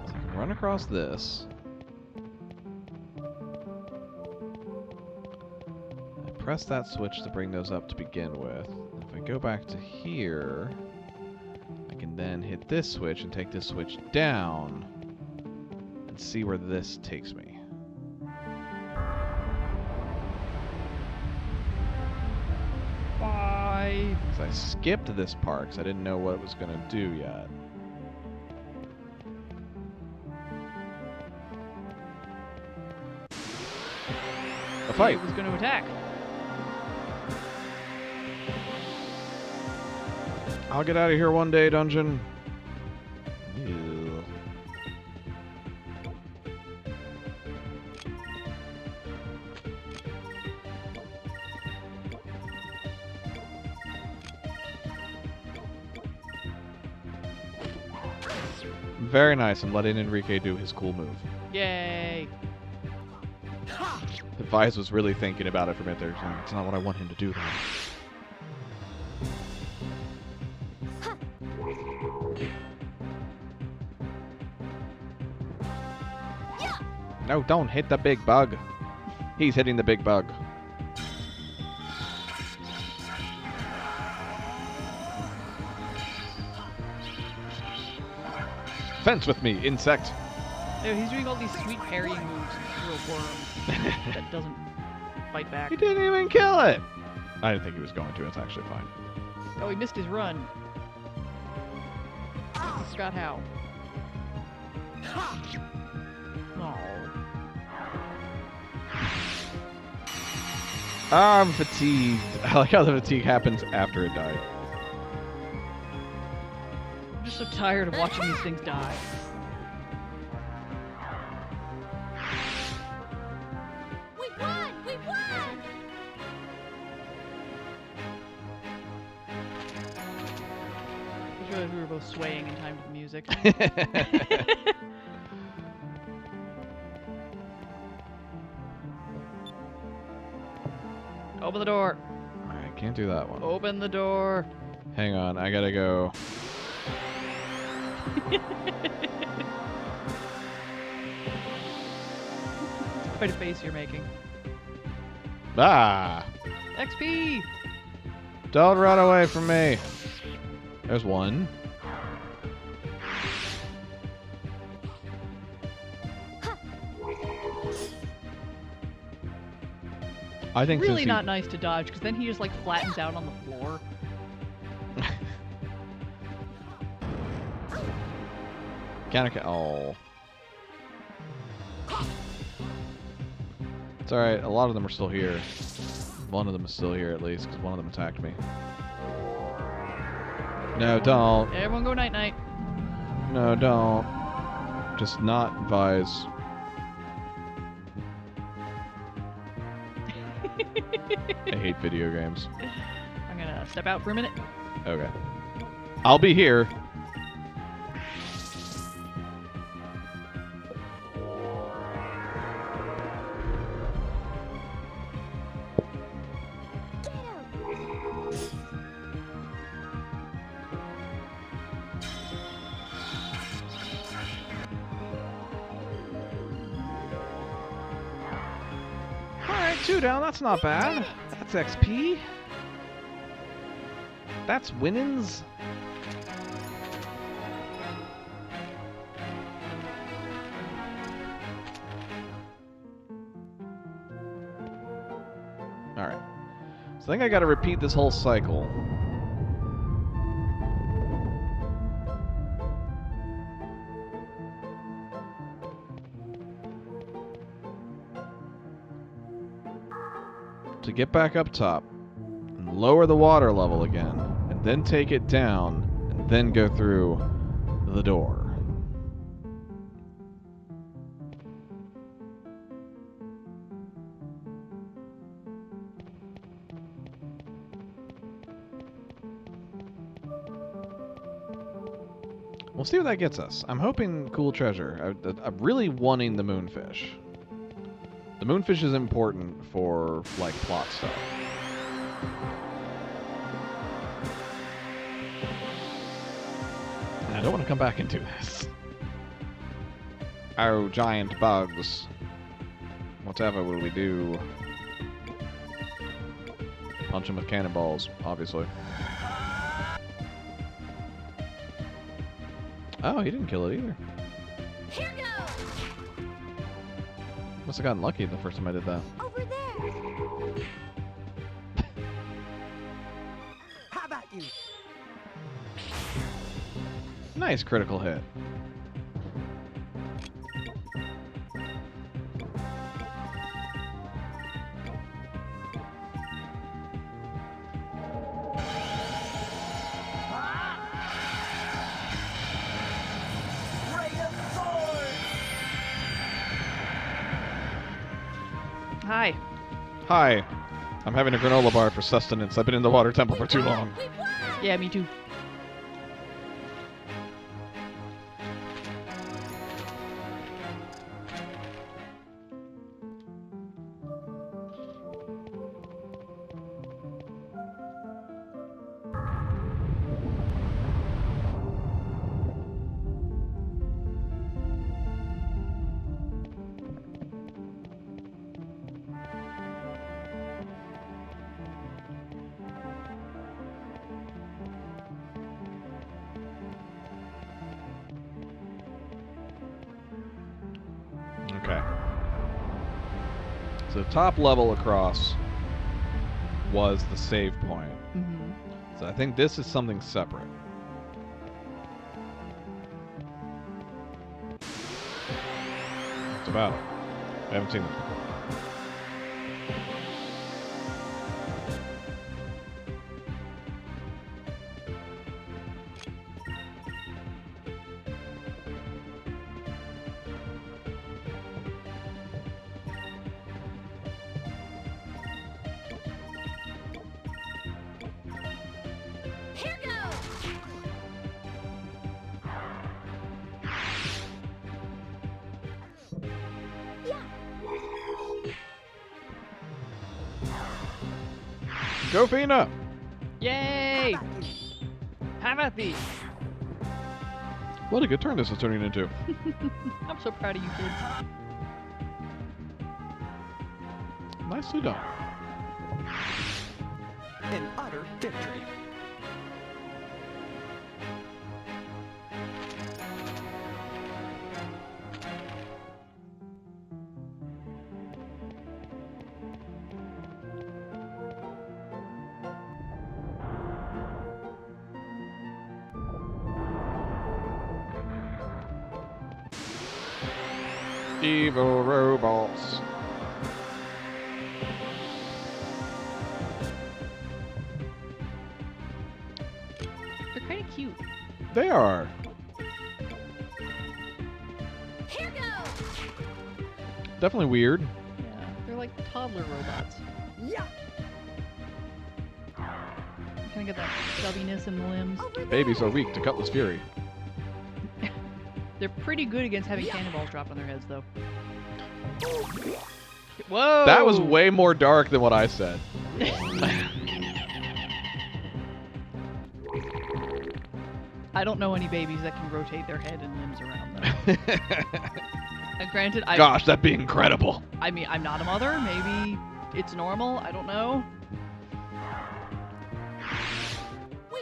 [SPEAKER 2] So I can run across this. Press that switch to bring those up to begin with. If I go back to here, I can then hit this switch and take this switch down and see where this takes me.
[SPEAKER 1] Why?
[SPEAKER 2] Because I skipped this part because I didn't know what it was going to do yet. A fight!
[SPEAKER 1] It was going to attack.
[SPEAKER 2] I'll get out of here one day, dungeon. Ew. Very nice, and letting Enrique do his cool move.
[SPEAKER 1] Yay.
[SPEAKER 2] Vise was really thinking about it for a minute there. It's not what I want him to do, though. No, don't hit the big bug. He's hitting the big bug. Fence with me, insect.
[SPEAKER 1] No, he's doing all these sweet parrying moves through a worm that doesn't fight back.
[SPEAKER 2] He didn't even kill it. I didn't think he was going to. It's actually fine.
[SPEAKER 1] Oh, he missed his run. Scott Howe. Oh.
[SPEAKER 2] I'm fatigued. I like how the fatigue happens after it died.
[SPEAKER 1] I'm just so tired of watching these things die.
[SPEAKER 3] We won! We won!
[SPEAKER 1] I just realized we were both swaying in time to the music. Open the door.
[SPEAKER 2] I can't do that one.
[SPEAKER 1] Open the door.
[SPEAKER 2] Hang on, I gotta go.
[SPEAKER 1] Quite a face you're making.
[SPEAKER 2] Ah!
[SPEAKER 1] XP!
[SPEAKER 2] Don't run away from me. There's one. I think
[SPEAKER 1] Really
[SPEAKER 2] since
[SPEAKER 1] not nice to dodge, because then he just like flattens out on the floor.
[SPEAKER 2] Oh. It's alright, a lot of them are still here. One of them is still here at least, because one of them attacked me. No, don't.
[SPEAKER 1] Everyone go night-night.
[SPEAKER 2] No, don't. Just not Vise. I hate video games.
[SPEAKER 1] I'm gonna step out for a minute.
[SPEAKER 2] Okay. I'll be here. Alright, 2 down, that's not bad. That's XP. That's Winnins? Alright. So I think I gotta repeat this whole cycle. To get back up top, and lower the water level again, and then take it down, and then go through the door. We'll see what that gets us. I'm hoping cool treasure. I'm really wanting the moonfish. The moonfish is important for, like, plot stuff. And I don't want to come back and do this. Oh, giant bugs. Whatever will we do? Punch him with cannonballs, obviously. Oh, he didn't kill it either.
[SPEAKER 3] Here goes!
[SPEAKER 2] Must have gotten lucky the first time I did that.
[SPEAKER 3] Over there!
[SPEAKER 4] How about you?
[SPEAKER 2] Nice critical hit.
[SPEAKER 1] Hi.
[SPEAKER 2] Hi. I'm having a granola bar for sustenance. I've been in the water temple for too long.
[SPEAKER 3] We won!
[SPEAKER 1] Yeah, me too.
[SPEAKER 2] Okay. So top level across was the save point.
[SPEAKER 1] Mm-hmm.
[SPEAKER 2] So I think this is something separate. It's about it. I haven't seen this before.
[SPEAKER 3] Here goes! Yeah.
[SPEAKER 2] Go Fina!
[SPEAKER 1] Yay! Have at thee!
[SPEAKER 2] What a good turn this is turning into.
[SPEAKER 1] I'm so proud of you kids.
[SPEAKER 2] Nicely done.
[SPEAKER 4] An utter victory.
[SPEAKER 2] Evil robots.
[SPEAKER 1] They're kind of cute.
[SPEAKER 2] They are.
[SPEAKER 3] Here goes!
[SPEAKER 2] Definitely weird.
[SPEAKER 1] Yeah, they're like toddler robots.
[SPEAKER 4] Yeah.
[SPEAKER 1] Kind of get that stubbiness in the limbs.
[SPEAKER 3] Over
[SPEAKER 2] Babies
[SPEAKER 3] there.
[SPEAKER 2] are weak to Cutlass Fury.
[SPEAKER 1] They're pretty good against having cannonballs dropped on their heads, though. Whoa!
[SPEAKER 2] That was way more dark than what I said.
[SPEAKER 1] I don't know any babies that can rotate their head and limbs around, though. And granted,
[SPEAKER 2] Gosh, that'd be incredible.
[SPEAKER 1] I mean, I'm not a mother. Maybe it's normal. I don't know.
[SPEAKER 3] We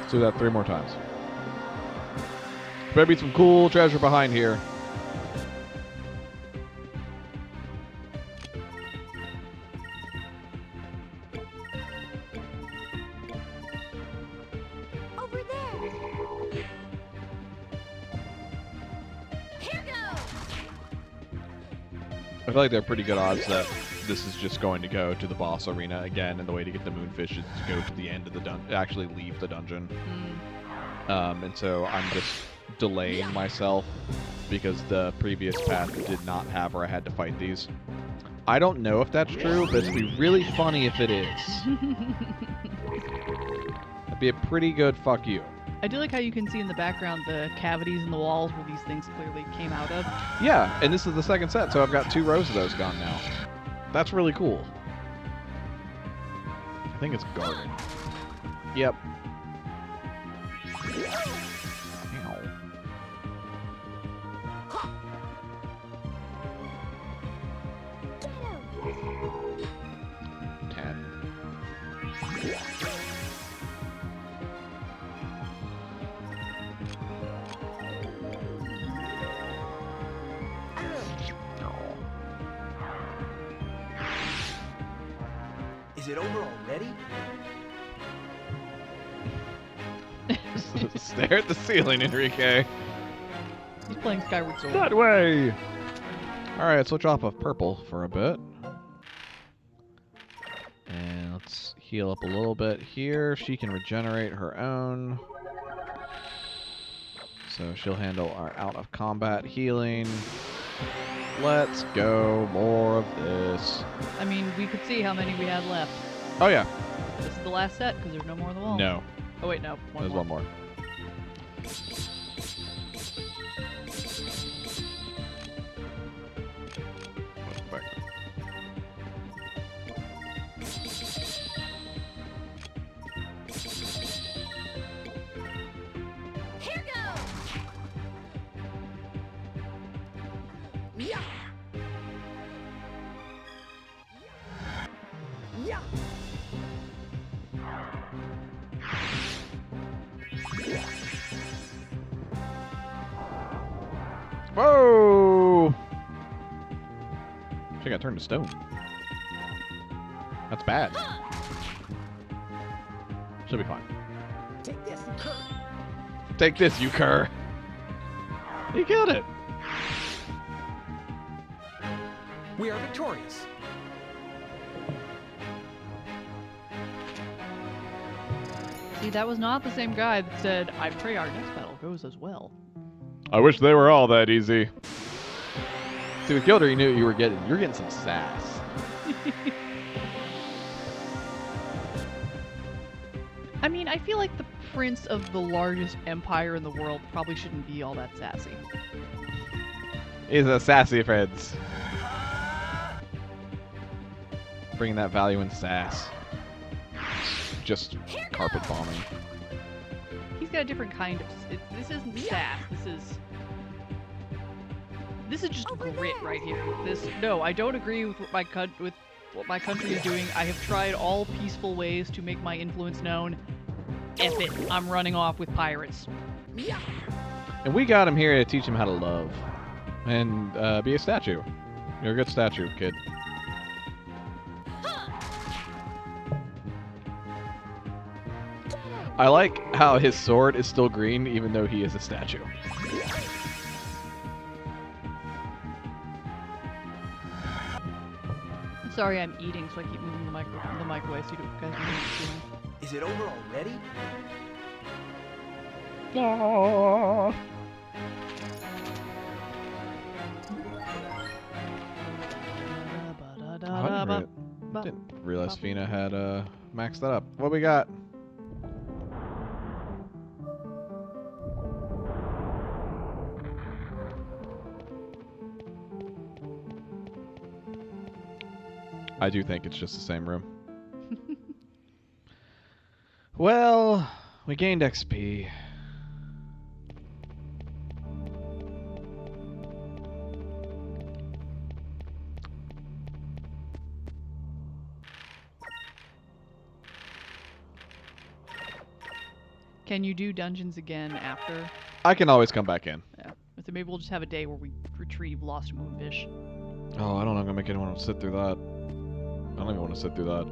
[SPEAKER 2] Let's do that 3 more times. Better be some cool treasure behind here.
[SPEAKER 3] Over there. Here goes.
[SPEAKER 2] I feel like they're pretty good odds that this is just going to go to the boss arena again, and the way to get the moonfish is to go to the end of the dungeon, actually leave the dungeon. And so I'm just delaying myself because the previous path did not have where I had to fight these. I don't know if that's true, but it'd be really funny if it is. That'd be a pretty good fuck you.
[SPEAKER 1] I do like how you can see in the background the cavities in the walls where these things clearly came out of.
[SPEAKER 2] Yeah, and this is the second set, so I've got 2 rows of those gone now. That's really cool. I think it's garden. Yep. Ow.
[SPEAKER 3] Get him.
[SPEAKER 2] 10.
[SPEAKER 4] Is it over already?
[SPEAKER 2] Stare at the ceiling, Enrique.
[SPEAKER 1] He's playing Skyward Sword.
[SPEAKER 2] That way! Alright, let's switch off of purple for a bit. And let's heal up a little bit here. She can regenerate her own. So she'll handle our out of combat healing. Let's go. More of this.
[SPEAKER 1] I mean, we could see how many we had left.
[SPEAKER 2] Oh, yeah.
[SPEAKER 1] This is the last set because there's no more on the wall.
[SPEAKER 2] No.
[SPEAKER 1] Oh, wait, no.
[SPEAKER 2] There's one more. Back.
[SPEAKER 3] Here goes.
[SPEAKER 4] Yeah. Yeah.
[SPEAKER 2] Whoa! She got turned to stone. That's bad. She'll be fine.
[SPEAKER 4] Take this, Kurt.
[SPEAKER 2] Take this, you cur. You killed it.
[SPEAKER 4] We are victorious.
[SPEAKER 1] See, that was not the same guy that said, I pray our next battle goes as well.
[SPEAKER 2] I wish they were all that easy. See, with Gilder, you knew what you were getting. You're getting some sass.
[SPEAKER 1] I mean, I feel like the prince of the largest empire in the world probably shouldn't be all that sassy.
[SPEAKER 2] He's a sassy prince. Bringing that value in sass. Just carpet bombing.
[SPEAKER 1] He's got a different kind of... this isn't sass. This is just
[SPEAKER 3] Over
[SPEAKER 1] grit
[SPEAKER 3] there.
[SPEAKER 1] right here. No, I don't agree with what my country is doing. I have tried all peaceful ways to make my influence known. F it. I'm running off with pirates.
[SPEAKER 4] Yeah.
[SPEAKER 2] And we got him here to teach him how to love. And be a statue. You're a good statue, kid. I like how his sword is still green even though he is a statue.
[SPEAKER 1] Sorry, I'm eating, so I keep moving the microwave so you guys don't know what's doing.
[SPEAKER 4] Is it over already?
[SPEAKER 2] I didn't realize Fina had maxed that up. What we got? I do think it's just the same room. Well, we gained XP.
[SPEAKER 1] Can you do dungeons again after?
[SPEAKER 2] I can always come back in.
[SPEAKER 1] Yeah. So maybe we'll just have a day where we retrieve lost moonfish.
[SPEAKER 2] Oh, I don't know. I'm gonna make anyone sit through that. I don't even want to sit through that.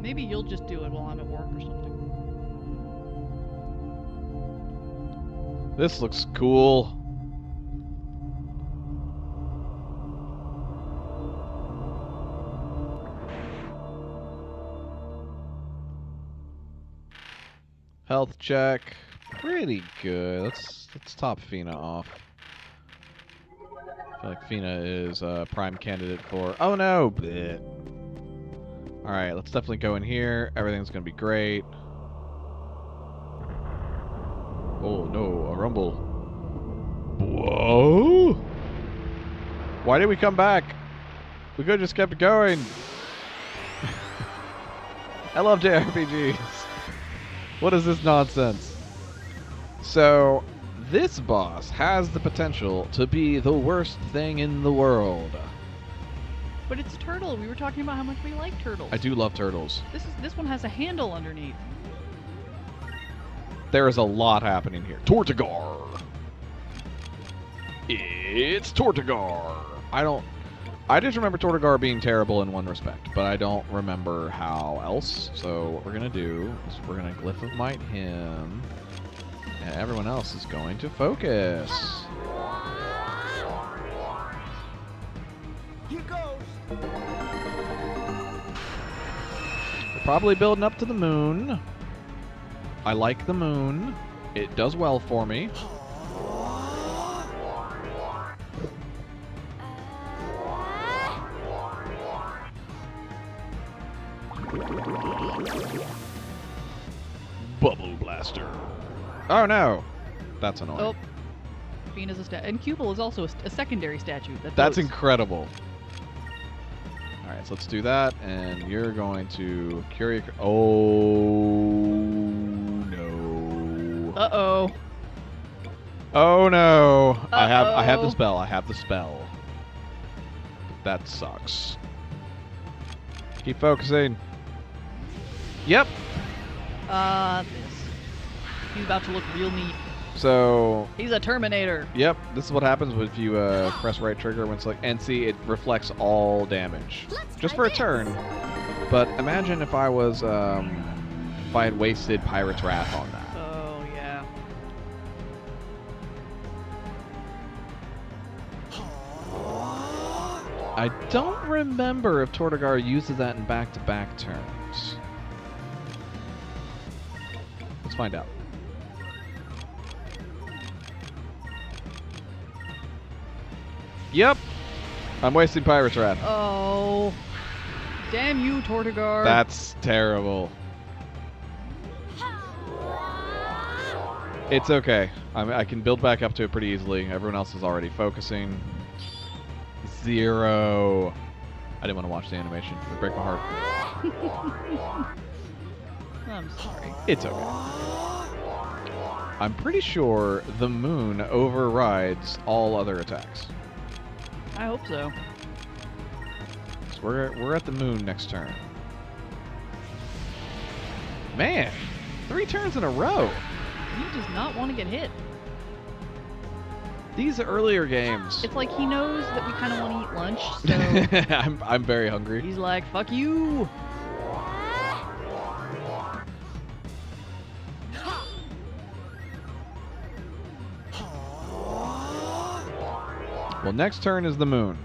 [SPEAKER 1] Maybe you'll just do it while I'm at work or something.
[SPEAKER 2] This looks cool. Health check. Pretty good. Let's top Fina off. I feel like Fina is a prime candidate for... Oh no! Blech. Alright, let's definitely go in here. Everything's gonna be great. Oh no, a rumble. Whoa! Why did we come back? We could have just kept going. I love JRPGs. What is this nonsense? So, this boss has the potential to be the worst thing in the world.
[SPEAKER 1] But it's turtle. We were talking about how much we like turtles.
[SPEAKER 2] I do love turtles.
[SPEAKER 1] This one has a handle underneath.
[SPEAKER 2] There is a lot happening here. Tortigar! It's Tortigar! I just remember Tortigar being terrible in one respect, but I don't remember how else. So what we're gonna do is we're gonna Glyph of Might him, and everyone else is going to focus.
[SPEAKER 4] Here goes.
[SPEAKER 2] We're probably building up to the moon. I like the moon. It does well for me. Bubble Blaster. Oh no! That's annoying.
[SPEAKER 1] Oh. Fina's a statue. And Cupel is also a secondary statue. That
[SPEAKER 2] That's
[SPEAKER 1] floats.
[SPEAKER 2] incredible. Alright, so let's do that, and you're going to cure your... Oh no.
[SPEAKER 1] Uh-oh.
[SPEAKER 2] Oh no. I have the
[SPEAKER 1] Uh-oh.
[SPEAKER 2] spell. I have the spell. That sucks. Keep focusing. Yep.
[SPEAKER 1] This. He's about to look real neat.
[SPEAKER 2] So,
[SPEAKER 1] He's a Terminator.
[SPEAKER 2] yep, this is what happens if you press right trigger when it's like, and see, it reflects all damage.
[SPEAKER 3] Let's
[SPEAKER 2] Just
[SPEAKER 3] try
[SPEAKER 2] for a
[SPEAKER 3] this.
[SPEAKER 2] turn. But imagine if I was, if I had wasted Pirate's Wrath on that.
[SPEAKER 1] Oh, yeah.
[SPEAKER 2] I don't remember if Tortigar uses that in back-to-back turns. Let's find out. Yep. I'm wasting Pirate's Wrath.
[SPEAKER 1] Oh. Damn you, Tortigar.
[SPEAKER 2] That's terrible. It's okay. I can build back up to it pretty easily. Everyone else is already focusing. 0. I didn't want to watch the animation. It would break my heart.
[SPEAKER 1] I'm sorry.
[SPEAKER 2] It's okay. I'm pretty sure the moon overrides all other attacks.
[SPEAKER 1] I hope so.
[SPEAKER 2] So we're at the moon next turn. Man, 3 turns in a row.
[SPEAKER 1] He does not want to get hit.
[SPEAKER 2] These earlier games.
[SPEAKER 1] It's like he knows that we kind of want to eat lunch, so
[SPEAKER 2] I'm very hungry.
[SPEAKER 1] he's like, fuck you.
[SPEAKER 2] Well, next turn is the moon.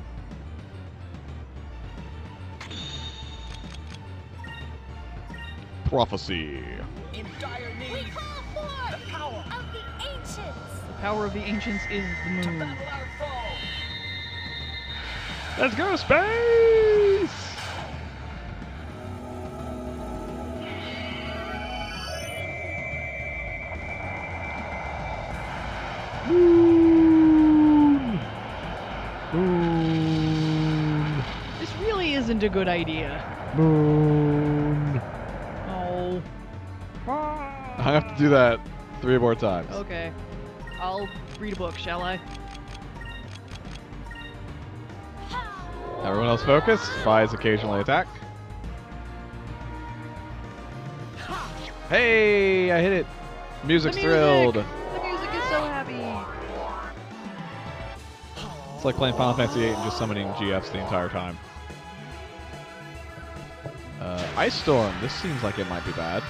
[SPEAKER 2] Prophecy.
[SPEAKER 4] In dire
[SPEAKER 3] We
[SPEAKER 4] need.
[SPEAKER 3] call for
[SPEAKER 4] The power
[SPEAKER 3] of the ancients.
[SPEAKER 1] The power of the ancients is the
[SPEAKER 4] to
[SPEAKER 1] moon.
[SPEAKER 4] battle our foe.
[SPEAKER 2] Let's go space! Moon! Moon!
[SPEAKER 1] This really isn't a good idea.
[SPEAKER 2] Moon!
[SPEAKER 1] Oh.
[SPEAKER 2] I have to do that 3 more times.
[SPEAKER 1] Okay. I'll read a book, shall I?
[SPEAKER 2] Everyone else focus. Spies occasionally attack. Hey, I hit it. Music's
[SPEAKER 1] The music!
[SPEAKER 2] thrilled.
[SPEAKER 1] The music is so happy.
[SPEAKER 2] It's like playing Final Fantasy VIII and just summoning GFs the entire time. Ice Storm. This seems like it might be bad.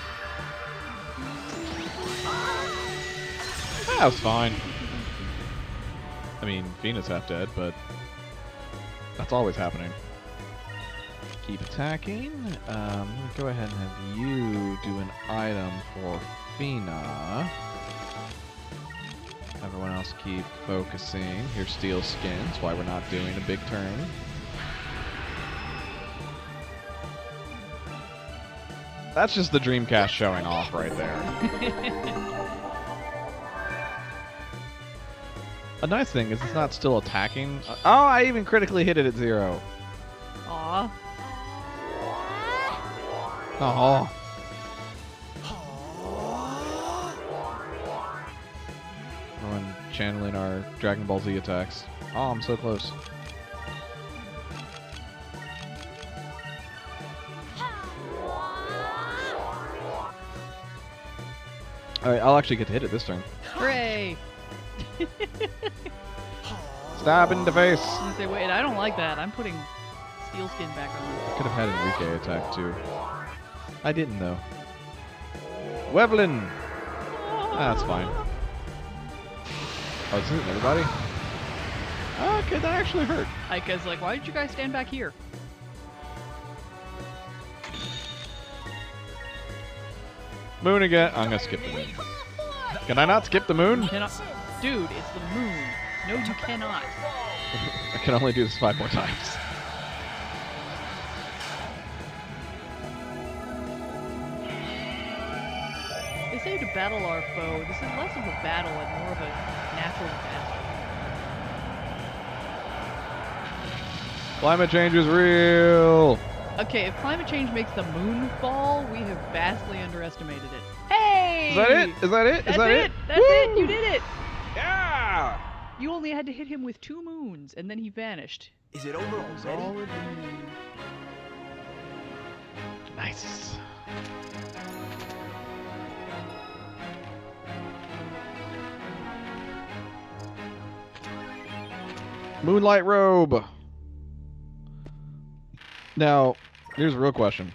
[SPEAKER 2] That was fine. I mean, Fina's half dead, but that's always happening. Keep attacking. Let me go ahead and have you do an item for Fina. Everyone else keep focusing. Here's Steel Skins, why we're not doing a big turn. That's just the Dreamcast showing off right there. A nice thing is it's not still attacking. Oh, I even critically hit it at 0.
[SPEAKER 1] Aw.
[SPEAKER 2] Oh. Everyone channeling our Dragon Ball Z attacks. Oh, I'm so close. Alright, I'll actually get to hit it this turn.
[SPEAKER 1] Hooray!
[SPEAKER 2] Stab in the face!
[SPEAKER 1] I was gonna say, wait, I don't like that. I'm putting steel skin back on.
[SPEAKER 2] I could have had Enrique attack too. I didn't though. Wevlin! That's fine. Oh, it's hitting everybody? Okay, that actually hurt.
[SPEAKER 1] Ika's like, why did you guys stand back here?
[SPEAKER 2] Moon again. I'm gonna skip the moon. Can I not skip the moon?
[SPEAKER 1] Cannot. Dude, it's the moon. No, you cannot.
[SPEAKER 2] I can only do this 5 more times.
[SPEAKER 1] They say to battle our foe. This is less of a battle and more of a natural disaster.
[SPEAKER 2] Climate change is real.
[SPEAKER 1] Okay, if climate change makes the moon fall, we have vastly underestimated it. Hey!
[SPEAKER 2] Is that it? Is that it? Is
[SPEAKER 1] That's
[SPEAKER 2] that
[SPEAKER 1] it? That's it!
[SPEAKER 2] Woo!
[SPEAKER 1] You did it!
[SPEAKER 2] Yeah!
[SPEAKER 1] You only had to hit him with 2 moons, and then he vanished.
[SPEAKER 4] Is it over already?
[SPEAKER 1] Solid moon.
[SPEAKER 2] Nice. Moonlight robe. Now, here's a real question.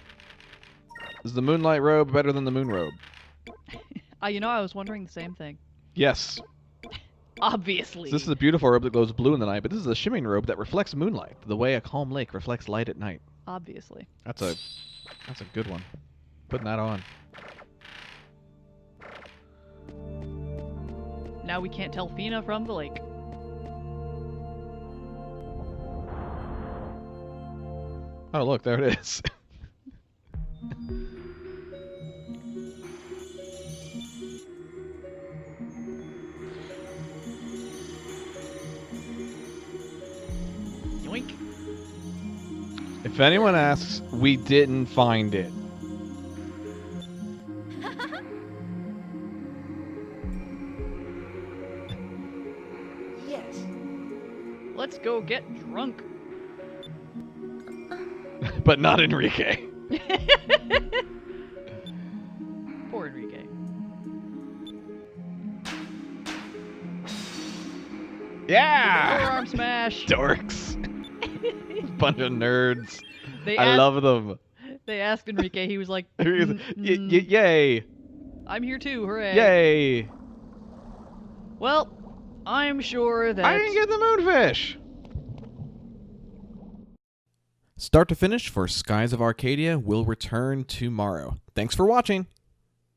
[SPEAKER 2] Is the moonlight robe better than the moon robe?
[SPEAKER 1] You know, I was wondering the same thing.
[SPEAKER 2] Yes.
[SPEAKER 1] Obviously.
[SPEAKER 2] This is a beautiful robe that glows blue in the night, but this is a shimmering robe that reflects moonlight, the way a calm lake reflects light at night.
[SPEAKER 1] Obviously.
[SPEAKER 2] That's a good one. Putting that on.
[SPEAKER 1] Now we can't tell Fina from the lake.
[SPEAKER 2] Oh, look, there it is.
[SPEAKER 1] Yoink.
[SPEAKER 2] If anyone asks, we didn't find it.
[SPEAKER 4] Yes.
[SPEAKER 1] Let's go get drunk.
[SPEAKER 2] But not Enrique.
[SPEAKER 1] Poor Enrique.
[SPEAKER 2] Yeah!
[SPEAKER 1] Forearm smash.
[SPEAKER 2] Dorks. Bunch of nerds.
[SPEAKER 1] They
[SPEAKER 2] I
[SPEAKER 1] asked,
[SPEAKER 2] love them.
[SPEAKER 1] They asked Enrique. He was like,
[SPEAKER 2] Yay!
[SPEAKER 1] I'm here too. Hooray.
[SPEAKER 2] Yay!
[SPEAKER 1] Well, I'm sure that...
[SPEAKER 2] I didn't get the moonfish! Start to finish for Skies of Arcadia will return tomorrow. Thanks for watching.